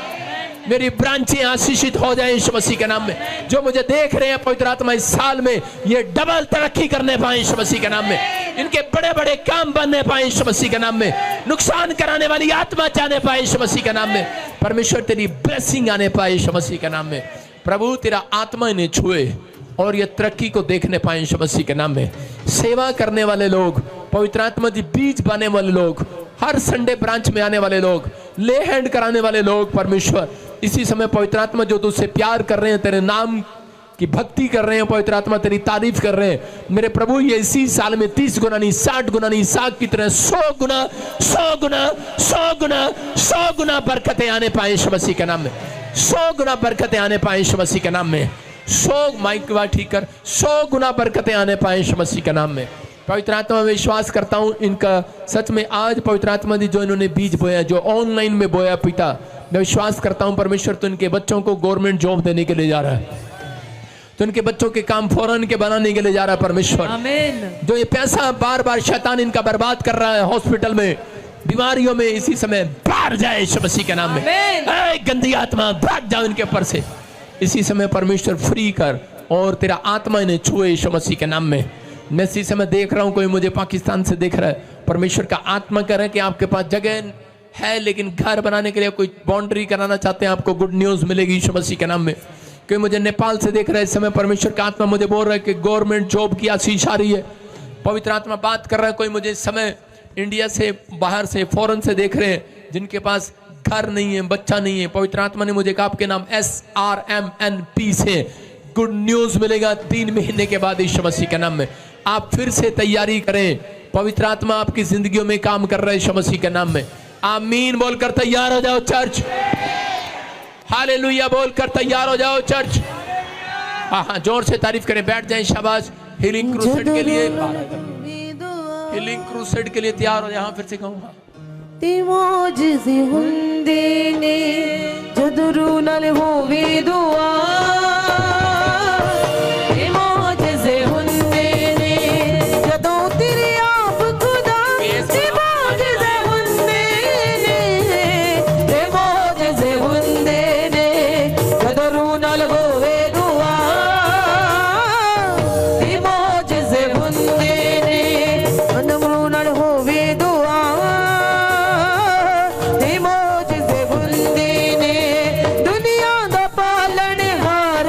मेरी ब्रांचें आशीषित हो जाएं यीशु मसीह के नाम में। जो मुझे देख रहे हैं पवित्र आत्मा, इस साल में ये डबल तरक्की करने पाए यीशु मसीह के नाम में। इनके बड़े बड़े काम बनने पाए यीशु मसीह के नाम में। नुकसान कराने वाली आत्मा जाने पाए यीशु मसीह के नाम में। परमेश्वर तेरी ब्लेसिंग आने पाए यीशु मसीह के नाम में। प्रभु तेरा आत्मा इन्हें छुए और ये तरक्की को देखने पाए यीशु मसीह के नाम में। सेवा करने वाले लोग, पवित्र आत्मा जी बीज पाने वाले लोग, हर संडे ब्रांच में आने वाले लोग, ले हैंड कराने वाले लोग, परमेश्वर इसी समय पवित्र आत्मा जो तुझसे प्यार कर रहे हैं, तेरे नाम की भक्ति कर रहे हैं, पवित्र आत्मा तेरी तारीफ कर रहे हैं, मेरे प्रभु ये इसी साल में 30 गुना नहीं, 60 गुना नहीं, साग की तरह 100 गुना 100 गुना 100 गुना 100 गुना बरकतें आने पाए यीशु मसीह के नाम में। 100 गुना बरकतें आने पाए यीशु मसीह के नाम में। 100 माइक की बात ठीक कर, 100 गुना बरकतें आने पाए यीशु मसीह के नाम में। पवित्र आत्मा में विश्वास करता हूं इनका सच में आज पवित्र आत्मा जी जो इन्होंने बीज बोया, जो ऑनलाइन में बोया, पिता मैं विश्वास करता हूं परमेश्वर तो इनके बच्चों को गवर्नमेंट जॉब देने के लिए जा रहा है, तो इनके बच्चों के काम फौरन के बनाने के लिए जा रहा है परमेश्वर। आमीन। जो ये पैसा बार बार शैतान इनका बर्बाद कर रहा है हॉस्पिटल में, बीमारियों में, इसी समय बाहर जाए यीशु मसीह के नाम में। गंदी आत्मा भाग जाओ इनके ऊपर से इसी समय परमेश्वर, फ्री कर और तेरा आत्मा इन्हें छुए यीशु मसीह के नाम में। मैं इसी समय देख रहा हूं कोई मुझे पाकिस्तान से देख रहा है, परमेश्वर का आत्मा कह रहा है कि आपके पास जगह है लेकिन घर बनाने के लिए कोई बाउंड्री कराना चाहते हैं, आपको गुड न्यूज मिलेगी यीशु मसीह के नाम में। कोई मुझे नेपाल से देख रहा है इस समय, परमेश्वर का आत्मा मुझे बोल रहा है कि गवर्नमेंट जॉब की आशीष आ रही है। पवित्र आत्मा बात कर रहा है, कोई मुझे इस समय इंडिया से, बाहर से, फॉरेन से देख रहे हैं जिनके पास घर नहीं है, बच्चा नहीं है, पवित्र आत्मा ने मुझे कहा आपके नाम SRMNP से गुड न्यूज मिलेगा 3 महीने के बाद यीशु मसीह के नाम में। आप फिर से तैयारी करें, पवित्र आत्मा आपकी जिंदगियों में काम कर रहा है यीशु मसीह के नाम में। आमीन बोलकर तैयार हो जाओ चर्च, हालेलुया बोलकर तैयार हो जाओ चर्च। हाँ, जोर से तारीफ करें, बैठ जाएं, शाबाश। हीलिंग क्रूसेड के लिए, हीलिंग क्रूसेड के लिए तैयार हो जाए। हाँ, फिर से कहूँगा मोजिज़े हुंदे ने जदरू नल होवे दुआ, मोजिज़े हुंदे ने जदों तेरे आप खुदा, मोजिज़े हुंदे ने, मोजिज़े हुंदे ने जदरू नल होवे दुआ, मोजिज़े हुंदे ने जदरू नल होवे दुआ, मोजिज़े हुंदे ने दुनिया दा पालन हार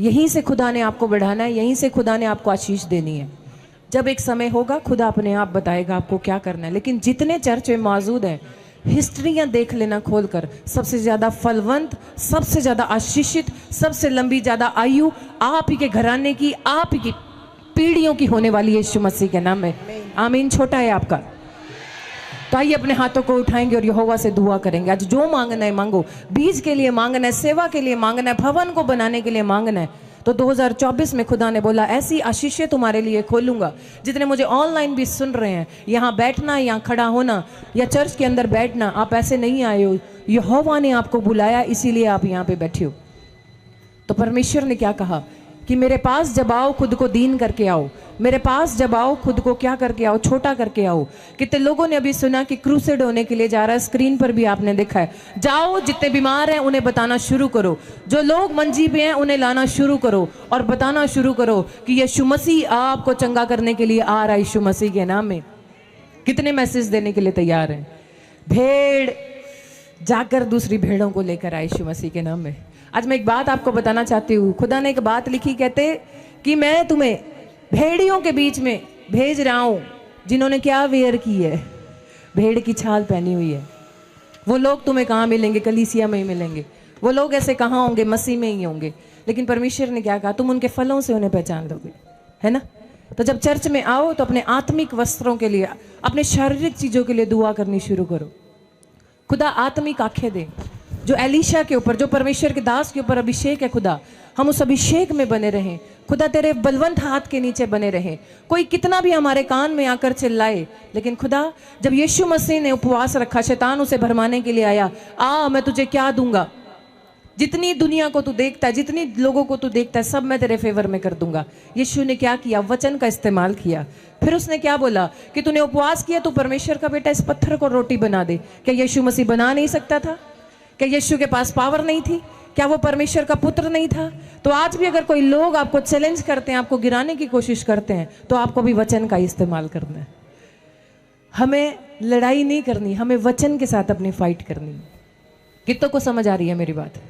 यहीं से खुदा ने आपको बढ़ाना है, यहीं से खुदा ने आपको आशीष देनी है। जब एक समय होगा खुदा अपने आप बताएगा आपको क्या करना है। लेकिन जितने चर्च में मौजूद हैं, हिस्ट्रियां देख लेना खोलकर, सबसे ज्यादा फलवंत, सबसे ज्यादा आशीषित, सबसे लंबी ज्यादा आयु आप ही के घराने की, आप ही की पीढ़ियों की होने वाली है यीशु मसीह के नाम में। आमीन। छोटा है आपका, तो आइए अपने हाथों को उठाएंगे और यहोवा से दुआ करेंगे। आज जो मांगना है मांगो, बीज के लिए मांगना है, सेवा के लिए मांगना है, भवन को बनाने के लिए मांगना है। तो 2024 में खुदा ने बोला ऐसी आशीषें तुम्हारे लिए खोलूंगा। जितने मुझे ऑनलाइन भी सुन रहे हैं, यहाँ बैठना, यहाँ खड़ा होना या चर्च के अंदर बैठना, आप ऐसे नहीं आए हो, यहोवा ने आपको बुलाया, इसीलिए आप यहाँ पे बैठे हो। तो परमेश्वर ने क्या कहा कि मेरे पास जब आओ खुद को दीन करके आओ, मेरे पास जब आओ खुद को क्या करके आओ, छोटा करके आओ। कितने लोगों ने अभी सुना कि क्रूसेड होने के लिए जा रहा है, स्क्रीन पर भी आपने देखा है। जाओ, जितने बीमार हैं उन्हें बताना शुरू करो, जो लोग मंजी पे हैं उन्हें लाना शुरू करो और बताना शुरू करो कि यीशु मसीह आपको चंगा करने के लिए आ रहा है यीशु मसीह के नाम में। कितने मैसेज देने के लिए तैयार हैं? भेड़ जाकर दूसरी भेड़ों को लेकर आए यीशु मसीह के नाम में। आज मैं एक बात आपको बताना चाहती हूँ। खुदा ने एक बात लिखी, कहते कि मैं तुम्हें भेड़ियों के बीच में भेज रहा हूँ जिन्होंने क्या वेयर की है, भेड़ की छाल पहनी हुई है। वो लोग तुम्हें कहाँ मिलेंगे? कलीसिया में ही मिलेंगे। वो लोग ऐसे कहाँ होंगे? मसीह में ही होंगे। लेकिन परमेश्वर ने क्या कहा? तुम उनके फलों से उन्हें पहचान लोगे, है ना? तो जब चर्च में आओ तो अपने आत्मिक वस्त्रों के लिए, अपने शारीरिक चीजों के लिए दुआ करनी शुरू करो। खुदा आत्मिक आंखें दे। जो एलीशा के ऊपर, जो परमेश्वर के दास के ऊपर अभिषेक है, खुदा हम उस अभिषेक में बने रहें। खुदा तेरे बलवंत हाथ के नीचे बने रहें। कोई कितना भी हमारे कान में आकर चिल्लाए, लेकिन खुदा जब यीशु मसीह ने उपवास रखा, शैतान उसे भरमाने के लिए आया, आ मैं तुझे क्या दूंगा, जितनी दुनिया को तू देखता है, जितनी लोगों को तू देखता है, सब मैं तेरे फेवर में कर दूंगा। यीशु ने क्या किया? वचन का इस्तेमाल किया। फिर उसने क्या बोला कि तूने उपवास किया, तू परमेश्वर का बेटा, इस पत्थर को रोटी बना दे। क्या यीशु मसीह बना नहीं सकता था? क्या यीशु के पास पावर नहीं थी? क्या वो परमेश्वर का पुत्र नहीं था? तो आज भी अगर कोई लोग आपको चैलेंज करते हैं, आपको गिराने की कोशिश करते हैं, तो आपको भी वचन का इस्तेमाल करना है। हमें लड़ाई नहीं करनी, हमें वचन के साथ अपनी फाइट करनी। कितनों को समझ आ रही है मेरी बात?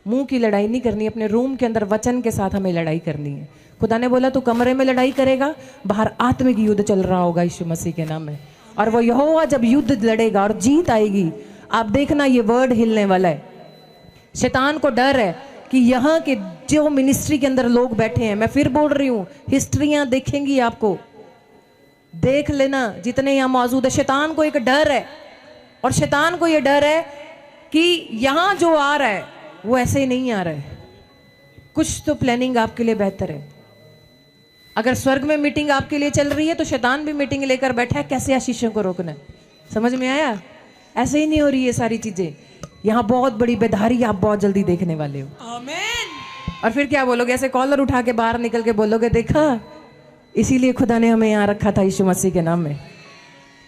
मुंह की लड़ाई नहीं करनी, अपने रूम के अंदर वचन के साथ हमें लड़ाई करनी है। खुदा ने बोला तू कमरे में लड़ाई करेगा, बाहर आत्मिक युद्ध चल रहा होगा यीशु मसीह के नाम में। और वो यहोवा जब युद्ध लड़ेगा और जीत आएगी, आप देखना ये वर्ड हिलने वाला है। शैतान को डर है कि यहाँ के जो मिनिस्ट्री के अंदर लोग बैठे हैं, मैं फिर बोल रही हूँ, हिस्ट्रियां देखेंगी आपको, देख लेना जितने यहाँ मौजूद है। शैतान को एक डर है, और शैतान को ये डर है कि यहाँ जो आ रहा है वो ऐसे ही नहीं आ रहा है, कुछ तो प्लानिंग आपके लिए बेहतर है। अगर स्वर्ग में मीटिंग आपके लिए चल रही है, तो शैतान भी मीटिंग लेकर बैठा है, कैसे आशीषों को रोकना है। समझ में आया? ऐसे ही नहीं हो रही है सारी चीजें। यहाँ बहुत बड़ी बेधारी आप बहुत जल्दी देखने वाले हो। आमीन। और फिर क्या बोलोगे? ऐसे कॉलर उठा के बाहर निकल के बोलोगे, देखा इसीलिए खुदा ने हमें यहाँ रखा था यीशु मसीह के नाम में।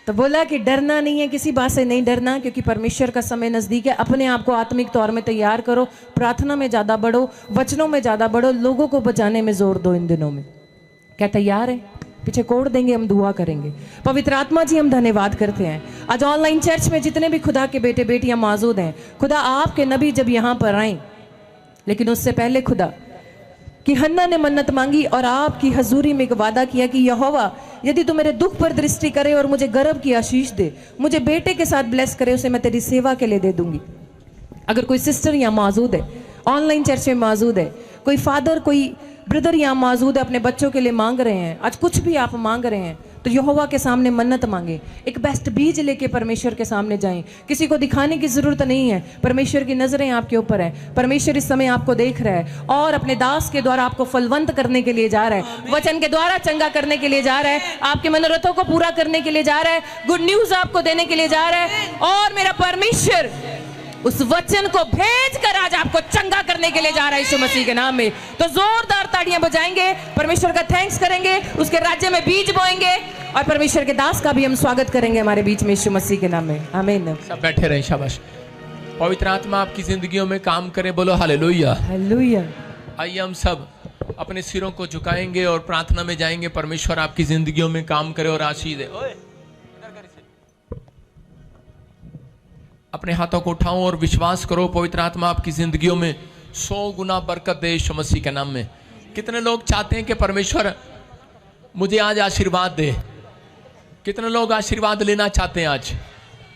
तो बोला कि डरना नहीं है, किसी बात से नहीं डरना, क्योंकि परमेश्वर का समय नजदीक है। अपने आप को आत्मिक तौर में तैयार करो, प्रार्थना में ज्यादा बढ़ो, वचनों में ज्यादा बढ़ो, लोगों को बचाने में जोर दो इन दिनों में। क्या तैयार है? पीछे कोड देंगे, हम दुआ करेंगे। पवित्र आत्मा जी, हम धन्यवाद करते हैं आज ऑनलाइन चर्च में जितने भी खुदा के बेटे बेटियां मौजूद हैं। खुदा आपके नबी जब यहाँ पर आए, लेकिन उससे पहले खुदा कि हन्ना ने मन्नत मांगी और आपकी हजूरी में एक वादा किया कि यहोवा यदि तू मेरे दुख पर दृष्टि करे और मुझे गर्भ की आशीष दे, मुझे बेटे के साथ ब्लेस करे, उसे मैं तेरी सेवा के लिए दे दूंगी। अगर कोई सिस्टर यहाँ मौजूद है, ऑनलाइन चर्च में मौजूद है, कोई फादर, कोई ब्रदर यहाँ मौजूद है, अपने बच्चों के लिए मांग रहे हैं, आज कुछ भी आप मांग रहे हैं, तो यहोवा के सामने मन्नत मांगे। एक बेस्ट बीज लेके परमेश्वर के सामने जाएं। किसी को दिखाने की जरूरत नहीं है, परमेश्वर की नजरें आपके ऊपर है। परमेश्वर इस समय आपको देख रहा है और अपने दास के द्वारा आपको फलवंत करने के लिए जा रहा है, वचन के द्वारा चंगा करने के लिए जा रहा है, आपके मनोरथों को पूरा करने के लिए जा रहा है, गुड न्यूज आपको देने के लिए जा रहा है। और मेरा परमेश्वर उस वचन को भेज कर आज आपको चंगा करने के लिए जा रहा है यीशु मसीह के नाम में। तो जोरदार ताड़ियां बजाएंगे, परमेश्वर का थैंक्स करेंगे, उसके राज्य में बीज बोएंगे, और परमेश्वर के दास का भी हम स्वागत करेंगे हमारे बीच में यीशु मसीह के नाम में। आमीन। सब बैठे रहें। शाबाश। पवित्र आत्मा आपकी जिंदगियों में काम करे। बोलो हालेलुया। हालेलुया। आइए हम सब अपने सिरों को झुकाएंगे और प्रार्थना में जाएंगे। परमेश्वर आपकी जिंदगियों में काम करे और आशीष दे। अपने हाथों को उठाओ और विश्वास करो, पवित्र आत्मा आपकी जिंदगियों में 100 गुना बरकत दे यीशु मसीह के नाम में। कितने लोग चाहते हैं कि परमेश्वर मुझे आज आशीर्वाद दे? कितने लोग आशीर्वाद लेना चाहते हैं? आज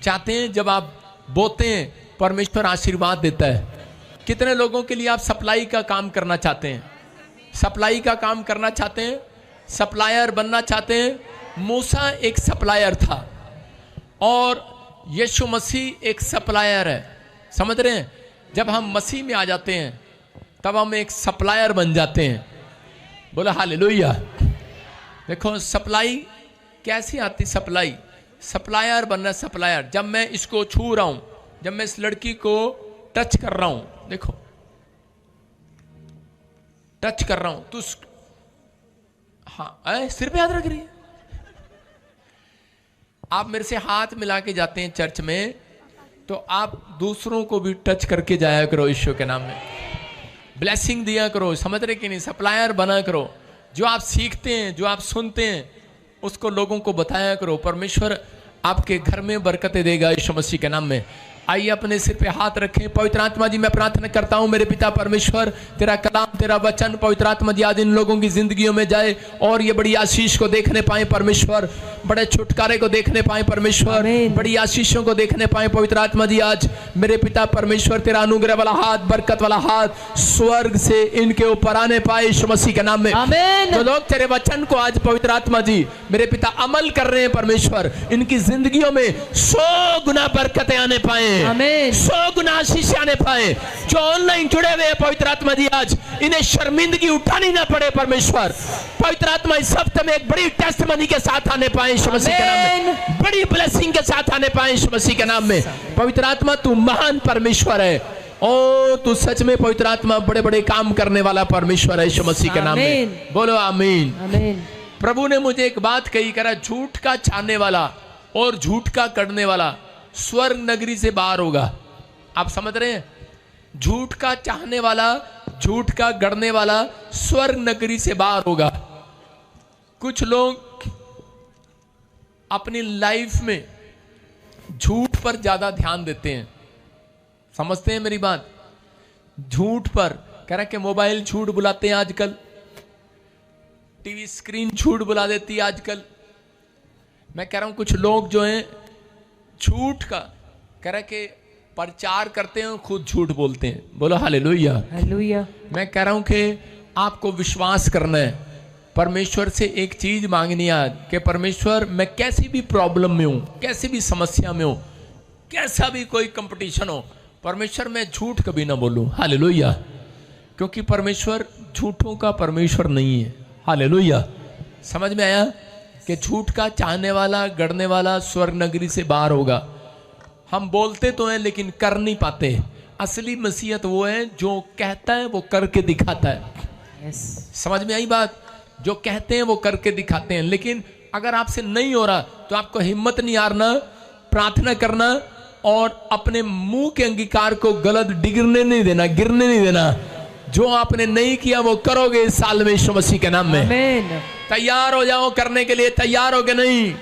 चाहते हैं जब आप बोते हैं परमेश्वर आशीर्वाद देता है। कितने लोगों के लिए आप सप्लाई का काम करना चाहते हैं? सप्लाई का काम करना चाहते हैं, सप्लायर बनना चाहते हैं। मूसा एक सप्लायर था और यीशु मसीह एक सप्लायर है। समझ रहे हैं? जब हम मसीह में आ जाते हैं तब हम एक सप्लायर बन जाते हैं। बोला हालेलुया। देखो सप्लाई कैसी आती? सप्लाई, सप्लायर बनना। सप्लायर, जब मैं इसको छू रहा हूं, जब मैं इस लड़की को टच कर रहा हूं, देखो टच कर रहा हूं तो हाँ सिर पे हाथ रख रही है। आप मेरे से हाथ मिला के जाते हैं चर्च में तो आप दूसरों को भी टच करके जाया करो ईश्वर के नाम में, ब्लेसिंग दिया करो। समझ रहे कि नहीं? सप्लायर बना करो। जो आप सीखते हैं, जो आप सुनते हैं, उसको लोगों को बताया करो। परमेश्वर आपके घर में बरकतें देगा यीशु मसीह के नाम में। आइए अपने सिर पे हाथ रखें। पवित्र आत्मा जी, मैं प्रार्थना करता हूं मेरे पिता परमेश्वर, तेरा कलाम, तेरा वचन पवित्र आत्मा जी आज इन लोगों की जिंदगियों में जाए और ये बड़ी आशीष को देखने पाए परमेश्वर, बड़े छुटकारे को देखने पाए परमेश्वर, बड़ी आशीषों को देखने पाए पवित्र आत्मा जी। आज मेरे पिता परमेश्वर तेरा अनुग्रह वाला हाथ, बरकत वाला हाथ स्वर्ग से इनके ऊपर आने पाए यीशु मसीह के नाम में। जो लोग तेरे वचन को आज पवित्र आत्मा जी मेरे पिता अमल कर रहे हैं परमेश्वर, इनकी जिंदगियों में 100 गुना बरकतें आने पाए, 100 गुना आशीष आने पाए। जो ऑनलाइन जुड़े हुए हैं पवित्र आत्मा जी आज इन्हें शर्मिंदगी उठानी ना पड़े परमेश्वर। पवित्र आत्मा इस हफ्ते में एक बड़ी टेस्टमनी के साथ आने पाए यीशु मसीह के नाम में, बड़ी ब्लेसिंग के साथ आने पाए यीशु मसीह के नाम में। पवित्र आत्मा तू महान परमेश्वर है और तू सच में पवित्र आत्मा बड़े बड़े काम करने वाला परमेश्वर है यीशु मसीह के नाम में। बोलो आमीन। प्रभु ने मुझे एक बात कही, करा झूठ का चाहने वाला और झूठ का करने वाला स्वर्ग नगरी से बाहर होगा। आप समझ रहे हैं? झूठ का चाहने वाला, झूठ का गढ़ने वाला स्वर्ग नगरी से बाहर होगा। कुछ लोग अपनी लाइफ में झूठ पर ज्यादा ध्यान देते हैं। समझते हैं मेरी बात? झूठ पर कह रहा कि मोबाइल झूठ बुलाते हैं आजकल, टीवी स्क्रीन झूठ बुला देती है आजकल। मैं कह रहा हूं कुछ लोग जो हैं झूठ का कह रहा कि प्रचार करते हैं, खुद झूठ बोलते हैं। बोलो हालेलुया। हालेलुया। मैं कह रहा हूं कि आपको विश्वास करना है, परमेश्वर से एक चीज मांगनी है कि परमेश्वर मैं कैसी भी प्रॉब्लम में हूं, कैसी भी समस्या में हूं, कैसा भी कोई कंपटीशन हो, परमेश्वर मैं झूठ कभी ना बोलूं। हालेलुया। क्योंकि परमेश्वर झूठों का परमेश्वर नहीं है। हालेलुया। समझ में आया कि झूठ का चाहने वाला, गढ़ने वाला स्वर्ग नगरी से बाहर होगा। हम बोलते तो हैं लेकिन कर नहीं पाते। असली मसीहत वो है जो कहता है वो करके दिखाता है। समझ में आई बात? जो कहते हैं वो करके दिखाते हैं। लेकिन अगर आपसे नहीं हो रहा तो आपको हिम्मत नहीं हारना, प्रार्थना करना और अपने मुंह के अंगीकार को गलत गिरने नहीं देना, गिरने नहीं देना। जो आपने नहीं किया वो करोगे इस साल में यीशु मसीह के नाम में। तैयार हो जाओ करने के लिए। तैयार हो गए? नहीं।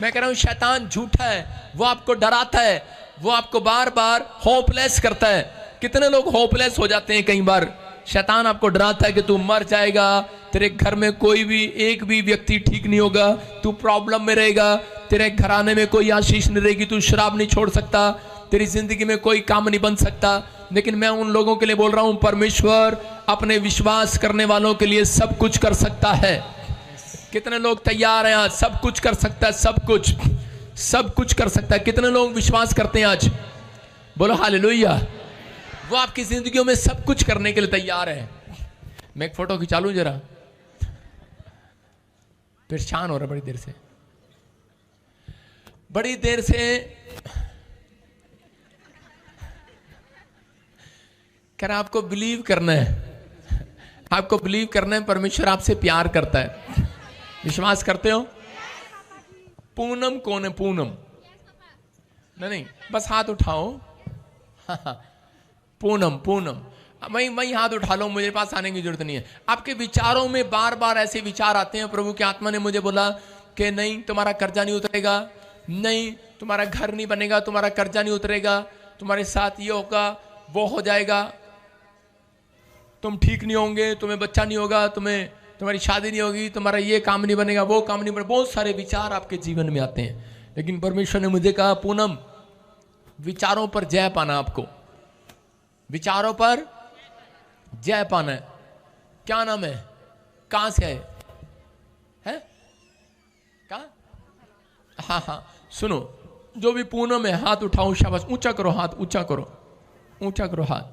मैं कह रहा हूं शैतान झूठा है, वो आपको डराता है, वो आपको बार बार होपलेस करता है। कितने लोग होपलेस हो जाते हैं कई बार। शैतान आपको डराता है कि तू मर जाएगा, तेरे घर में कोई भी एक भी व्यक्ति ठीक नहीं होगा, तू प्रॉब्लम में रहेगा, तेरे घराने में कोई आशीष नहीं रहेगी, तू शराब नहीं छोड़ सकता, तेरी जिंदगी में कोई काम नहीं बन सकता। लेकिन मैं उन लोगों के लिए बोल रहा हूं परमेश्वर अपने विश्वास करने वालों के लिए सब कुछ कर सकता है। कितने लोग तैयार हैं आज? सब कुछ कर सकता है, सब कुछ, सब कुछ कर सकता है। कितने लोग विश्वास करते हैं आज? बोलो हालेलुया। वो आपकी जिंदगियों में सब कुछ करने के लिए तैयार है। मैं एक फोटो खिंचा लूं जरा, परेशान हो रहा बड़ी देर से, बड़ी देर से कह रहा आपको बिलीव करना है, आपको बिलीव करना है परमेश्वर आपसे प्यार करता है। विश्वास करते हो? पूनम कौन है? पूनम नहीं, बस हाथ उठाओ। पूनम, पूनम वही हाथ उठा लो, मुझे पास आने की जरूरत नहीं है। आपके विचारों में बार बार ऐसे विचार आते हैं, प्रभु की आत्मा ने मुझे बोला कि नहीं तुम्हारा कर्जा नहीं उतरेगा, नहीं तुम्हारा घर नहीं बनेगा, तुम्हारा कर्जा नहीं उतरेगा, तुम्हारे साथ ये होगा वो हो जाएगा। तुम ठीक नहीं होंगे, तुम्हें बच्चा नहीं होगा, तुम्हारी शादी नहीं होगी, तुम्हारा ये काम नहीं बनेगा, वो काम नहीं बनेगा, बहुत सारे विचार आपके जीवन में आते हैं। लेकिन परमेश्वर ने मुझे कहा, पूनम विचारों पर जय पाना, आपको विचारों पर जय पाना है। क्या नाम है, कहां से है? कहां? हाँ, सुनो, जो भी पूनम है हाथ उठाओ, शाबाश, ऊंचा करो हाथ, ऊंचा करो, ऊंचा करो हाथ।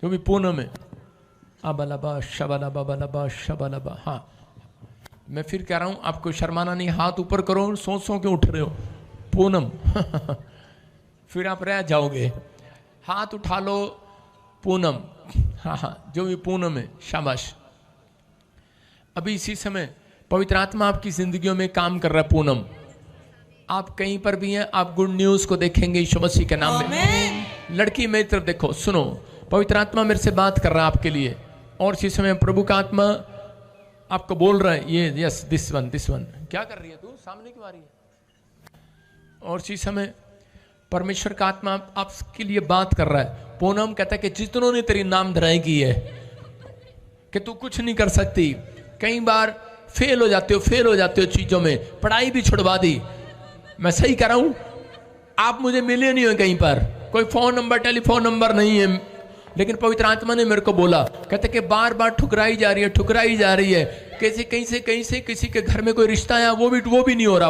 जो भी पूनम है, अबलबा शबलबा बलबा शबलबा। हाँ, मैं फिर कह रहा हूं, आपको शर्माना नहीं, हाथ ऊपर करो, सो के उठ रहे हो, पूनम। फिर आप रह जाओगे। हाथ उठा लो, पूनम। हाँ, जो भी पूनम है, शाबाश। अभी इसी समय पवित्र आत्मा आपकी जिंदगियों में काम कर रहा है। पूनम, आप कहीं पर भी हैं, आप गुड न्यूज को देखेंगे यीशु मसीह के नाम में। लड़की मेरी तरफ देखो, सुनो, पवित्र आत्मा मेरे से बात कर रहा है आपके लिए, और इसी समय प्रभु का आत्मा आपको बोल रहा है, ये यस दिस वन। क्या कर रही है तू, सामने क्यों आ रही है? और इसी समय परमेश्वर का आत्मा आपके लिए बात कर रहा है। पूनम कहता है कि जितनों ने तेरी नाम धराई की है कि तू कुछ नहीं कर सकती, कई बार फेल हो जाते हो चीजों में, पढ़ाई भी छुड़वा दी। मैं सही कह रहा हूं, आप मुझे मिले नहीं हो कहीं पर, कोई फोन नंबर टेलीफोन नंबर नहीं है, लेकिन पवित्र आत्मा ने मेरे को बोला, कहते कि बार बार ठुकराई जा रही है, कैसे कहीं से किसी के घर में कोई रिश्ता आया, वो भी नहीं हो रहा।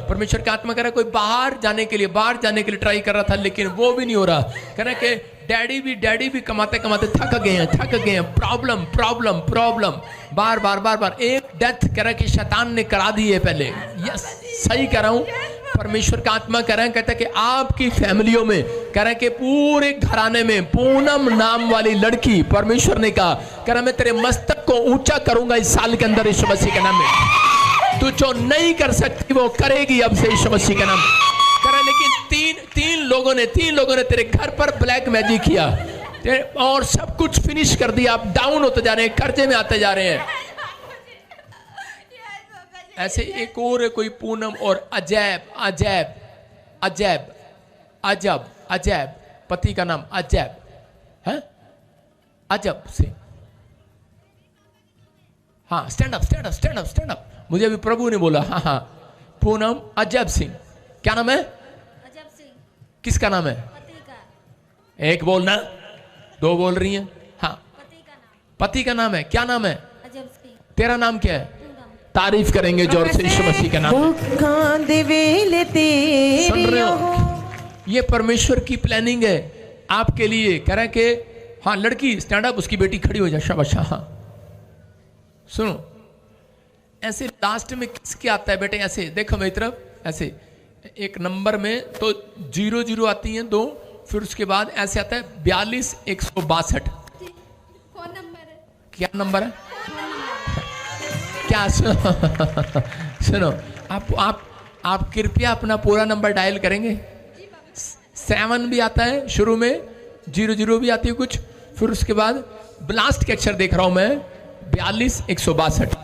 परमेश्वर का आत्मा कह रहा है, कोई बाहर जाने के लिए ट्राई कर रहा था, लेकिन वो भी नहीं हो रहा। कह रहा है कि डैडी भी कमाते थक गए हैं। प्रॉब्लम बार एक डेथ कह रहा है कि शैतान ने करा दी है पहले। यस, सही कह रहा हूं। परमेश्वर का आत्मा कह रहा है, कहता है कि आपकी फैमिलियों में, कह रहा है कि पूरे घराने में पूनम नाम वाली लड़की, परमेश्वर ने कहा, कह रहा मैं तेरे मस्तक को ऊंचा करूंगा इस साल के अंदर यीशु मसीह के नाम में। तू जो नहीं कर सकती वो करेगी अब से यीशु मसीह के नाम में। कह रहा लेकिन तीन लोगों ने तेरे घर पर ब्लैक मैजिक किया और सब कुछ फिनिश कर दिया। आप डाउन होते जा रहे हैं, कर्जे में आते जा रहे हैं। ऐसे एक और है कोई पूनम और अजैब, पति का नाम अजैब है, अजब से। हाँ, स्टैंड अप। मुझे अभी प्रभु ने बोला, हाँ, पूनम अजब सिंह। क्या नाम है? अजब सिंह। किसका नाम है? पति का। एक बोलना, दो बोल रही हैं। हाँ, पति का नाम है। क्या नाम है? अजब सिंह। तेरा नाम क्या है? तारीफ करेंगे जोर से यीशु मसीह के नाम में। सुन रहे हो? ये परमेश्वर की प्लानिंग है आपके लिए। कह रहा है कि हाँ, लड़की स्टैंड अप, उसकी बेटी खड़ी हो जाए, शाबाश। हाँ, सुनो, ऐसे लास्ट में किसके आता है बेटे? ऐसे देखो मेरी तरफ, ऐसे एक नंबर में तो 00 आती हैं 2, फिर उसके बाद ऐसे आता है 42,162। कौन नंबर है? क्या नंबर है? क्या? सुनो, आप कृपया अपना पूरा नंबर डायल करेंगे। 7 भी आता है शुरू में, 00 भी आती है कुछ, फिर उसके बाद लास्ट के अक्षर देख रहा हूं मैं, 42,162।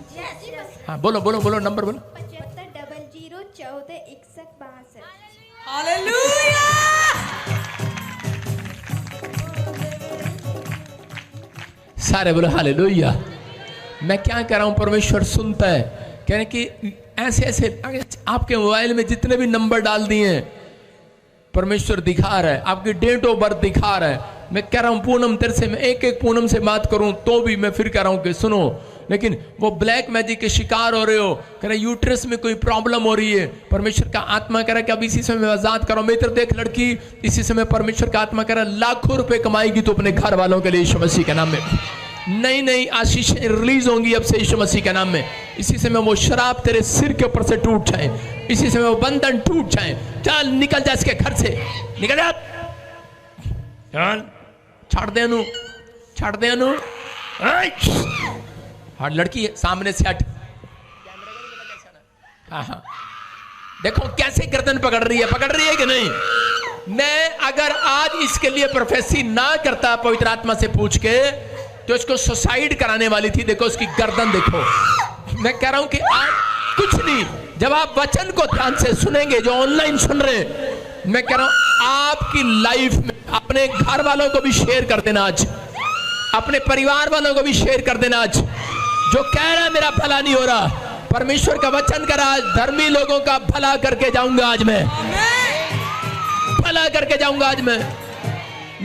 हाँ, बोलो नंबर बोलो। 75 00 14 61 62। हालेलुया। सारे बोलो हालेलुया। मैं क्या कह रहा हूं, परमेश्वर सुनता है। कह रहे कि ऐसे आपके मोबाइल में जितने भी नंबर डाल दिए हैं, परमेश्वर दिखा रहा है, आपकी डेट ऑफ बर्थ दिखा रहा है। मैं कह रहा हूं पूनम, तेरे से मैं एक पूनम से बात करूं तो भी मैं फिर कह रहा हूं कि सुनो, लेकिन वो ब्लैक मैजिक के शिकार हो रहे हो। कह रहे यूट्रस में कोई प्रॉब्लम हो रही है, परमेश्वर का आत्मा कह रहा है कि अब इसी समय आजाद करो। मेरी तरफ देख लड़की, इसी समय परमेश्वर का आत्मा कह रहा है लाखों रुपए कमाएगी तो अपने घर वालों के लिए यीशु मसीह के नाम में। नई आशीषें रिलीज होंगी अब से यीशु मसीह के नाम में। इसी समय वो शराब तेरे सिर के ऊपर से टूट जाए, इसी समय वो बंधन टूट जाए। चल निकल जा इसके घर से, निकल जा, चल, छाड़ दे अनु। हाँ, लड़की सामने से हट। हाँ, देखो कैसे गर्दन पकड़ रही है कि नहीं। मैं अगर आज इसके लिए प्रोफेसी ना करता पवित्र आत्मा से पूछ के, तो इसको सुसाइड कराने वाली थी। देखो उसकी गर्दन देखो। मैं कह रहा हूं कि आज कुछ नहीं, जब आप वचन को ध्यान से सुनेंगे, जो ऑनलाइन सुन रहे हैं, मैं कह रहा हूं आपकी लाइफ में अपने घर वालों को भी शेयर कर देना। आज अपने परिवार वालों को भी शेयर कर देना। आज जो कह रहा है मेरा भला नहीं हो रहा, परमेश्वर का वचन कर आज धर्मी लोगों का भला करके जाऊंगा। आज मैं भला करके जाऊंगा। आज मैं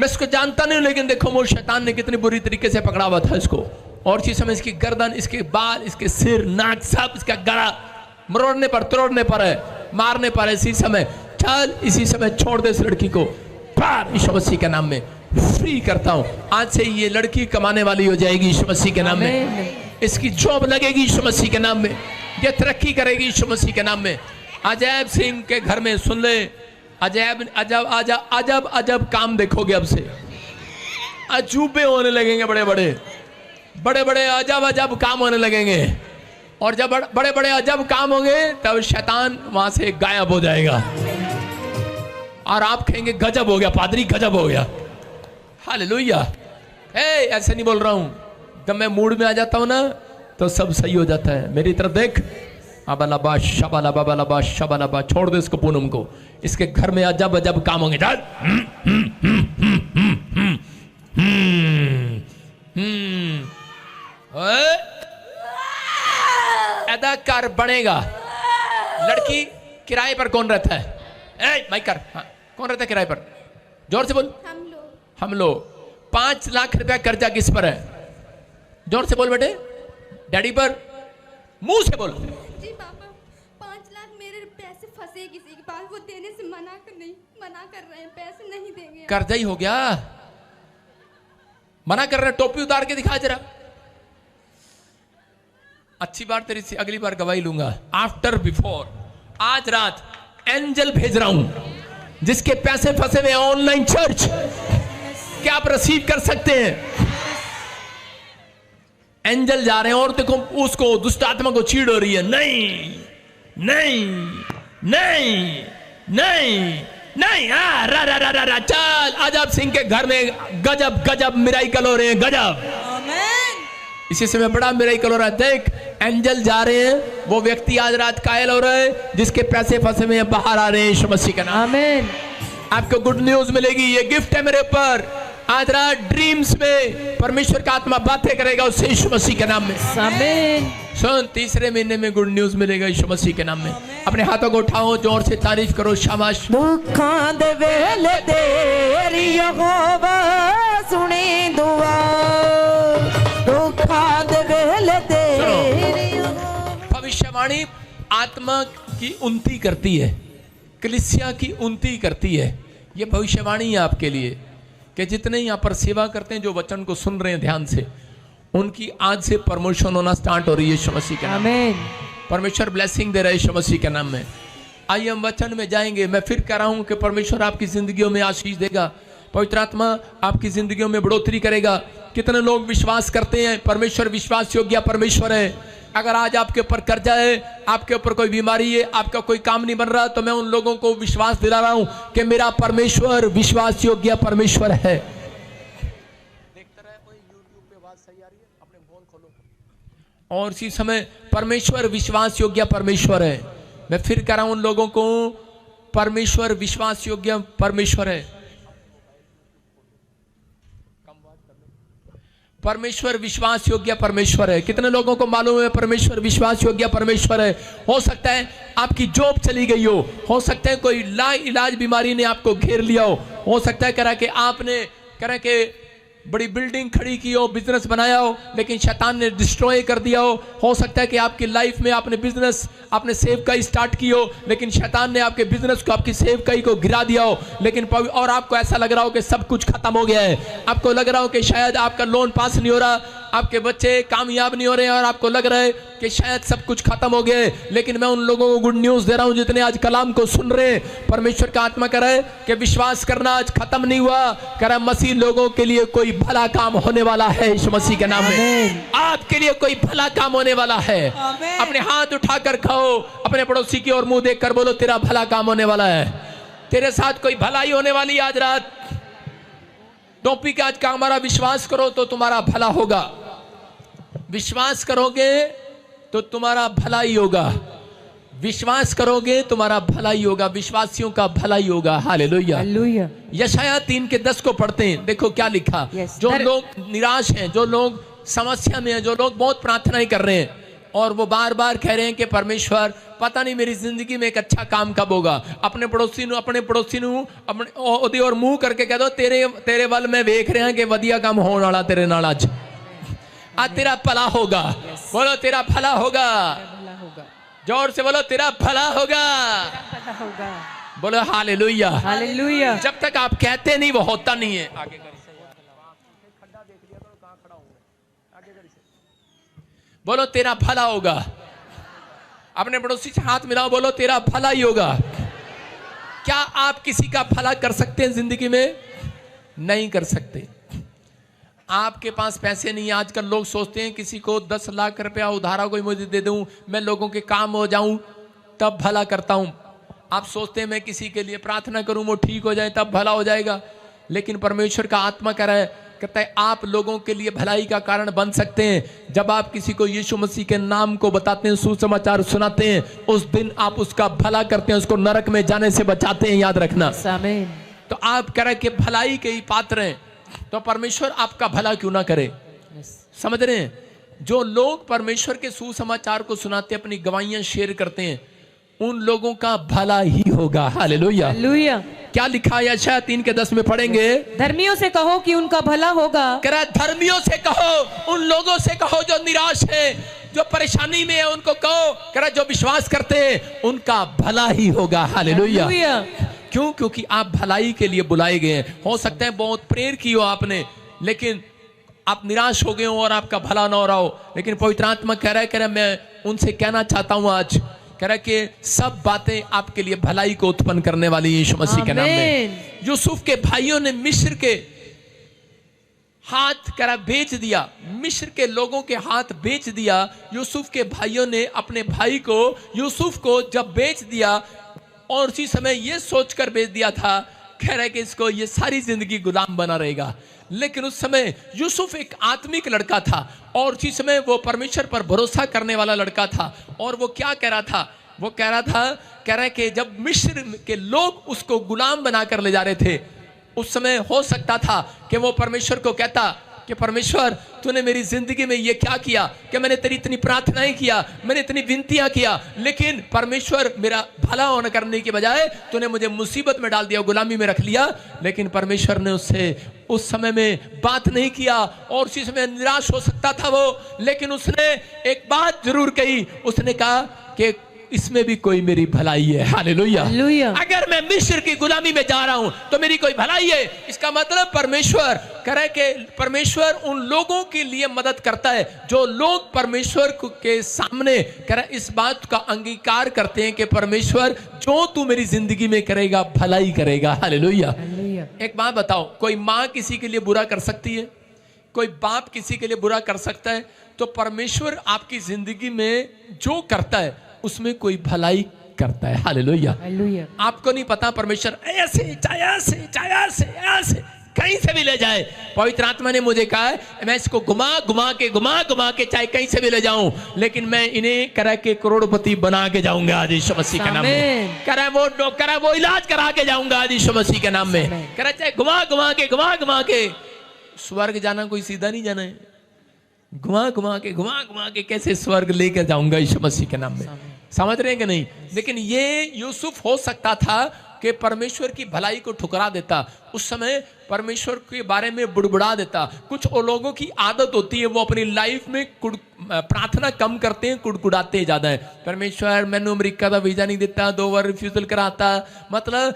इसको जानता नहीं, लेकिन देखो वो शैतान ने कितनी बुरी तरीके से पकड़ा हुआ था इसको। और इसी समय इसकी गर्दन, इसके बाल, इसके सिर, नाक, सब इसका गला मरोड़ने पर, तोड़ने पर है, मारने पर है। इसी समय चल, इसी समय छोड़ दे इस लड़की को। बाहर यीशु मसीह के नाम में फ्री करता हूं। आज से ये लड़की कमाने वाली हो जाएगी यीशु मसीह के नाम में। इसकी जॉब लगेगी यीशु मसीह के नाम में। ये तरक्की करेगी यीशु मसीह के नाम में। अजैब सिंह के घर में सुन ले, अजैब अजब अजब अजब अजब काम देखोगे। अब से अजूबे होने लगेंगे, बड़े बड़े बड़े बड़े अजब अजब काम होने लगेंगे। और जब बड़े बड़े अजब काम होंगे तब शैतान वहां से गायब हो जाएगा और आप कहेंगे गजब हो गया पादरी, गजब हो गया। हालेलुया। ऐसे नहीं बोल रहा हूं, जब मैं मूड में आ जाता हूं ना तो सब सही हो जाता है। मेरी तरफ देख, अबलाबा शबलाबा बलाबा शबलाबा, छोड़ दे इसको पूनम को। इसके घर में अजब अजब काम होंगे। अदाकार बनेगा। लड़की किराए पर कौन रहता है? माइक कर। हाँ, कौन रहता है किराए पर? जोर से बोल। हम लोग। 5 लाख रुपया कर्जा किस पर है? जोर से बोल बेटे। डैडी पर। मुंह से बोल। जी पापा, 5 लाख मेरे पैसे फंसे किसी के पास, वो देने से मना कर रहे हैं, पैसे नहीं देंगे। कर्जा ही हो गया, मना कर रहे हैं। टोपी उतार के दिखा जरा। अच्छी बात, तेरी से अगली बार गवाही लूंगा। आफ्टर बिफोर, आज रात एंजल भेज रहा हूं जिसके पैसे फंसे हुए ऑनलाइन चर्च, क्या आप रिसीव कर सकते हैं? एंजल जा रहे हैं और देखो उसको, दुष्ट आत्मा को चीड़ हो रही है। नहीं नहीं नहीं नहीं नहीं। रा रा रा रा, चल। अजब सिंह के घर में गजब गजब मिराइकल हो रहे हैं, गजब। इसी समय बड़ा मिराइकल हो रहा है। देख, एंजल जा रहे हैं, वो व्यक्ति आज रात कायल हो रहा है जिसके पैसे फंसे हुए हैं, बाहर आ रहे हैं यीशु मसीह का नाम। आमीन। आपको गुड न्यूज मिलेगी, ये गिफ्ट है मेरे ऊपर। आज रात ड्रीम्स में परमेश्वर का आत्मा बातें करेगा उससे यीशु मसीह के नाम में। आमीन। सुन, तीसरे महीने में गुड न्यूज मिलेगा यीशु मसीह के नाम में। अपने हाथों को उठाओ, जोर से तारीफ करो, शाबाश। दुखां दे वेले तेरी यहोवा सुनी दुआ, दुखां दे वेले तेरी। भविष्यवाणी आत्मा की उन्नति करती है, कलीसिया की उन्नति करती है। ये भविष्यवाणी है आपके लिए कि जितने यहाँ पर सेवा करते हैं, जो वचन को सुन रहे हैं ध्यान से, उनकी आज से प्रमोशन होना स्टार्ट हो रही है यीशु मसीह के नाम में। परमेश्वर ब्लेसिंग दे रहा है यीशु मसीह के नाम में। आइए हम वचन में जाएंगे। मैं फिर कह रहा हूं कि परमेश्वर आपकी जिंदगियों में आशीष देगा, पवित्र आत्मा आपकी जिंदगियों में बढ़ोतरी करेगा। कितने लोग विश्वास करते हैं परमेश्वर विश्वास योग्य परमेश्वर है? अगर आज आपके ऊपर कर्जा है, आपके ऊपर कोई बीमारी है, आपका कोई काम नहीं बन रहा, तो मैं उन लोगों को विश्वास दिला रहा हूं कि मेरा परमेश्वर विश्वास योग्य परमेश्वर है। देखते रहे कोई यूट्यूब पे आवाज सही आ रही है, अपने फोन खोलो। और इसी समय परमेश्वर विश्वास योग्य परमेश्वर है। मैं फिर कह रहा हूं उन लोगों को, परमेश्वर विश्वास योग्य परमेश्वर है। परमेश्वर विश्वास योग्य परमेश्वर है। कितने लोगों को मालूम है परमेश्वर विश्वास योग्य परमेश्वर है? हो सकता है आपकी जॉब चली गई हो सकता है कोई लाइलाज बीमारी ने आपको घेर लिया हो सकता है करा कि आपने करा कि बड़ी बिल्डिंग खड़ी की हो, बिजनेस बनाया हो, लेकिन शैतान ने डिस्ट्रॉय कर दिया हो सकता है कि आपकी लाइफ में आपने बिजनेस, आपने सेवकाई स्टार्ट की हो, लेकिन शैतान ने आपके बिजनेस को, आपकी सेवकाई को गिरा दिया हो, लेकिन और आपको ऐसा लग रहा हो कि सब कुछ खत्म हो गया है। आपको लग रहा हो कि शायद आपका लोन पास नहीं हो रहा, आपके बच्चे कामयाब नहीं हो रहे हैं, और आपको लग रहा है कि शायद सब कुछ खत्म हो गया है। लेकिन मैं उन लोगों को गुड न्यूज दे रहा हूं जितने आज कलाम को सुन रहे हैं। परमेश्वर का आत्मा कह रहा है कि विश्वास करना आज खत्म नहीं हुआ। कह रहा है मसीह लोगों के लिए कोई भला काम होने वाला है यीशु मसीह के नाम में। आपके लिए कोई भला काम होने वाला है। अपने हाथ उठाकर खाओ, अपने पड़ोसी की ओर मुंह देखकर बोलो तेरा भला काम होने वाला है, तेरे साथ कोई भलाई होने वाली है आज रात। टोपी का आज का हमारा विश्वास करो तो तुम्हारा भला होगा। विश्वास करोगे तो तुम्हारा भला ही होगा। विश्वास करोगे तुम्हारा भलाई होगा, विश्वासियों का भलाई होगा। हालेलुया। हालेलुया। यशायाह 3:10 को पढ़ते हैं, देखो क्या लिखा। जो लोग निराश हैं, जो लोग समस्या में हैं, जो लोग बहुत प्रार्थनाएं कर रहे हैं और वो बार बार कह रहे हैं कि परमेश्वर पता नहीं मेरी जिंदगी में एक अच्छा काम कब होगा। अपने पड़ोसी नु अपने ओदी और मुंह करके कह दो तेरे वल में देख रहे हैं कि वधिया काम होने वाला तेरे नाल आज तेरा भला होगा। बोलो तेरा भला होगा। जोर से बोलो तेरा भला होगा। बोलो हालेलुया। हालेलुया। जब तक आप कहते नहीं वो होता नहीं है। आगे बोलो तेरा भला होगा। अपने पड़ोसी से हाथ मिलाओ, बोलो तेरा भला ही होगा। क्या आप किसी का भला कर सकते हैं जिंदगी में? नहीं कर सकते। आपके पास पैसे नहीं है। आजकल लोग सोचते हैं किसी को 10 लाख रुपया उधारा कोई मुझे दे दूं, मैं लोगों के काम हो जाऊं तब भला करता हूं। आप सोचते हैं मैं किसी के लिए प्रार्थना करूं वो ठीक हो जाए तब भला हो जाएगा। लेकिन परमेश्वर का आत्मा कहता है आप लोगों के लिए भलाई का कारण बन सकते हैं। जब आप किसी को यीशु मसीह के नाम को बताते हैं, सुसमाचार सुनाते हैं, उस दिन आप उसका भला करते हैं, उसको नरक में जाने से बचाते हैं। याद रखना। तो आप कह रहे कि भलाई के ही पात्र हैं, तो परमेश्वर आपका भला क्यों ना करे। समझ रहे हैं? जो लोग परमेश्वर के सुसमाचार को सुनाते, अपनी गवाहियां शेयर करते हैं, उन लोगों का भला ही होगा। हालेलुया। हालेलुया। क्या लिखा है यशायाह 3:10 में पढ़ेंगे। धर्मियों से कहो कि उनका भला होगा। कह रहा धर्मियों से कहो, उन लोगों से कहो जो निराश है, जो परेशानी में है, उनको कहो। कह रहा जो विश्वास करते हैं उनका भला ही होगा। हालेलुया। क्यों? क्योंकि आप भलाई के लिए बुलाए गए हैं। हो सकता है बहुत प्रेयर की हो आपने, लेकिन आप निराश हो गए हो और आपका भला ना हो रहा हो। लेकिन पवित्र आत्मा कह रहा है मैं उनसे कहना चाहता हूं आज, कह रहा है कि सब बातें आपके लिए भलाई को उत्पन्न करने वाली यीशु मसीह के नाम में। यूसुफ के भाइयों ने मिस्र के हाथ करा बेच दिया, मिस्र के लोगों के हाथ बेच दिया। यूसुफ के भाइयों ने अपने भाई को, यूसुफ को जब बेच दिया और उसी समय ये सोचकर बेच दिया था, कह रहा है कि इसको ये सारी जिंदगी गुलाम बना रहेगा। लेकिन उस समय यूसुफ एक आत्मिक लड़का था और उसी समय वो परमेश्वर पर भरोसा करने वाला लड़का था। और वो क्या कह रहा था? वो कह रहा है कि जब मिस्र के लोग उसको गुलाम बनाकर ले जा रहे थे, उस समय हो सकता था कि वो परमेश्वर को कहता कि परमेश्वर तूने मेरी जिंदगी में ये क्या किया कि मैंने तेरी इतनी प्रार्थनाएं किया, मैंने इतनी विनतियां किया, लेकिन परमेश्वर मेरा भला होने करने के बजाय तूने मुझे मुसीबत में डाल दिया, गुलामी में रख लिया। लेकिन परमेश्वर ने उससे उस समय में बात नहीं किया और उसी समय निराश हो सकता था वो, लेकिन उसने एक बात जरूर कही। उसने कहा कि इसमें भी कोई मेरी भलाई है। हालेलुया। अगर मैं मिस्र की गुलामी में जा रहा हूं तो मेरी कोई भलाई है। इसका मतलब परमेश्वर करे कि परमेश्वर उन लोगों के लिए मदद करता है जो लोग परमेश्वर के सामने करे इस बात का अंगीकार करते हैं कि परमेश्वर जो तू मेरी जिंदगी में करेगा भलाई करेगा। हालेलुया। एक बात बताओ, कोई माँ किसी के लिए बुरा कर सकती है? कोई बाप किसी के लिए बुरा कर सकता है? तो परमेश्वर आपकी जिंदगी में जो करता है उसमें कोई भलाई करता है। हालेलुया। आपको नहीं पता परमेश्वर ऐसे कहीं से भी ले जाए। पवित्र आत्मा ने मुझे कहा है मैं इसको घुमा घुमा के चाहे कहीं से भी ले जाऊं, लेकिन मैं इन्हें करा के करोड़पति बना के जाऊंगा आज यीशु मसीह के नाम में। करा वो इलाज करा के जाऊंगा आज यीशु मसीह के नाम में। करा चाहे घुमा के स्वर्ग जाना कोई सीधा नहीं जाना है। घुमा घुमा के कैसे स्वर्ग लेकर जाऊंगा यीशु मसीह के नाम में। समझ रहे हैं कि नहीं? लेकिन ये यूसुफ हो सकता था कि परमेश्वर की भलाई को ठुकरा देता, उस समय परमेश्वर के बारे में बुड़बुड़ा देता। कुछ लोगों की आदत होती है वो अपनी लाइफ में प्रार्थना कम करते हैं, कुड़कुड़ाते ज्यादा है। परमेश्वर मैंने अमेरिका का वीजा नहीं देता, 2 बार रिफ्यूजल कराता। मतलब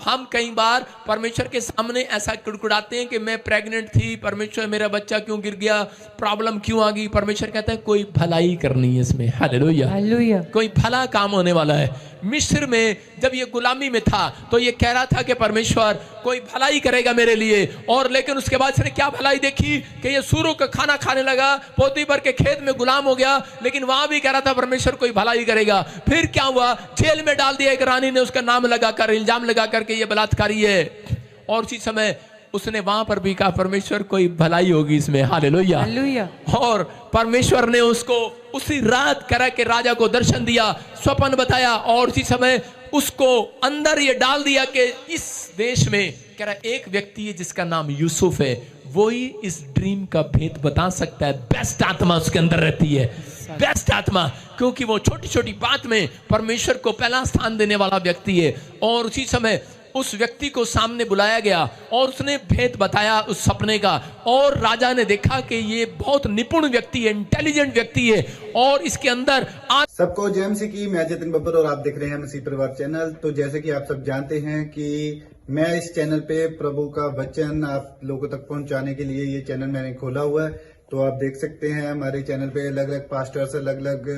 हम कई बार परमेश्वर के सामने ऐसा कुड़कुड़ाते हैं कि मैं प्रेग्नेंट थी, परमेश्वर मेरा बच्चा क्यों गिर गया, प्रॉब्लम क्यों आ गई। परमेश्वर कहता है कोई भलाई करनी है इसमें। हालेलुया। कोई भला काम होने वाला है। मिस्र में जब ये गुलामी में था तो ये कह रहा था कि परमेश्वर कोई भलाई करेगा मेरे लिए, और लेकिन उसके बाद इसने क्या भलाई देखी कि ये सूरों का खाना खाने लगा, पोतीफर के खेत में गुलाम हो गया, लेकिन वहां भी कह रहा था परमेश्वर कोई भलाई करेगा। फिर क्या हुआ? जेल में डाल दिया। एक रानी ने उसका नाम लगाकर, इल्जाम लगा करके ये बलात्कारी है, और उसी समय उसने वहां पर भी कहा परमेश्वर कोई भलाई होगी इसमें, हालेलुया। हालेलुया। और परमेश्वर ने उसको उसी रात करा के राजा को दर्शन दिया, स्वप्न बताया और उसी समय उसको अंदर ये डाल दिया कि इस देश में कह रहा एक व्यक्ति है जिसका नाम यूसुफ है, वो ही इस ड्रीम का भेद बता सकता है। बेस्ट आत्मा उसके अंदर रहती है, बेस्ट आत्मा, क्योंकि वो छोटी छोटी बात में परमेश्वर को पहला स्थान देने वाला व्यक्ति है। और उसी समय उस व्यक्ति को सामने बुलाया गया और उसने भेद बताया उस सपने का, और राजा ने देखा कि ये बहुत निपुण व्यक्ति है, इंटेलिजेंट व्यक्ति है और इसके अंदर सबको जय मसीह की। मैं जतिन बब्बर और आप देख रहे हैं मसीह परिवार चैनल। तो जैसे कि आप सब जानते हैं कि मैं इस चैनल पे प्रभु का वचन आप लोगों तक पहुंचाने के लिए ये चैनल मैंने खोला हुआ है। तो आप देख सकते हैं हमारे चैनल पे अलग अलग पास्टर्स, अलग अलग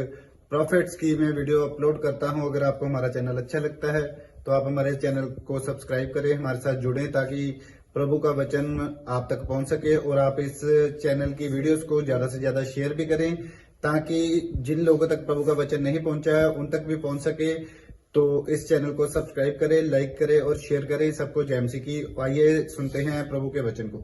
प्रॉफिट्स की मैं वीडियो अपलोड करता हूं। अगर आपको हमारा चैनल अच्छा लगता है तो आप हमारे चैनल को सब्सक्राइब करें, हमारे साथ जुड़ें ताकि प्रभु का वचन आप तक पहुंच सके। और आप इस चैनल की वीडियोस को ज्यादा से ज्यादा शेयर भी करें ताकि जिन लोगों तक प्रभु का वचन नहीं पहुंचा है उन तक भी पहुंच सके। तो इस चैनल को सब्सक्राइब करें, लाइक करें और शेयर करें। सबको जय मसीह की। आइए सुनते हैं प्रभु के वचन को।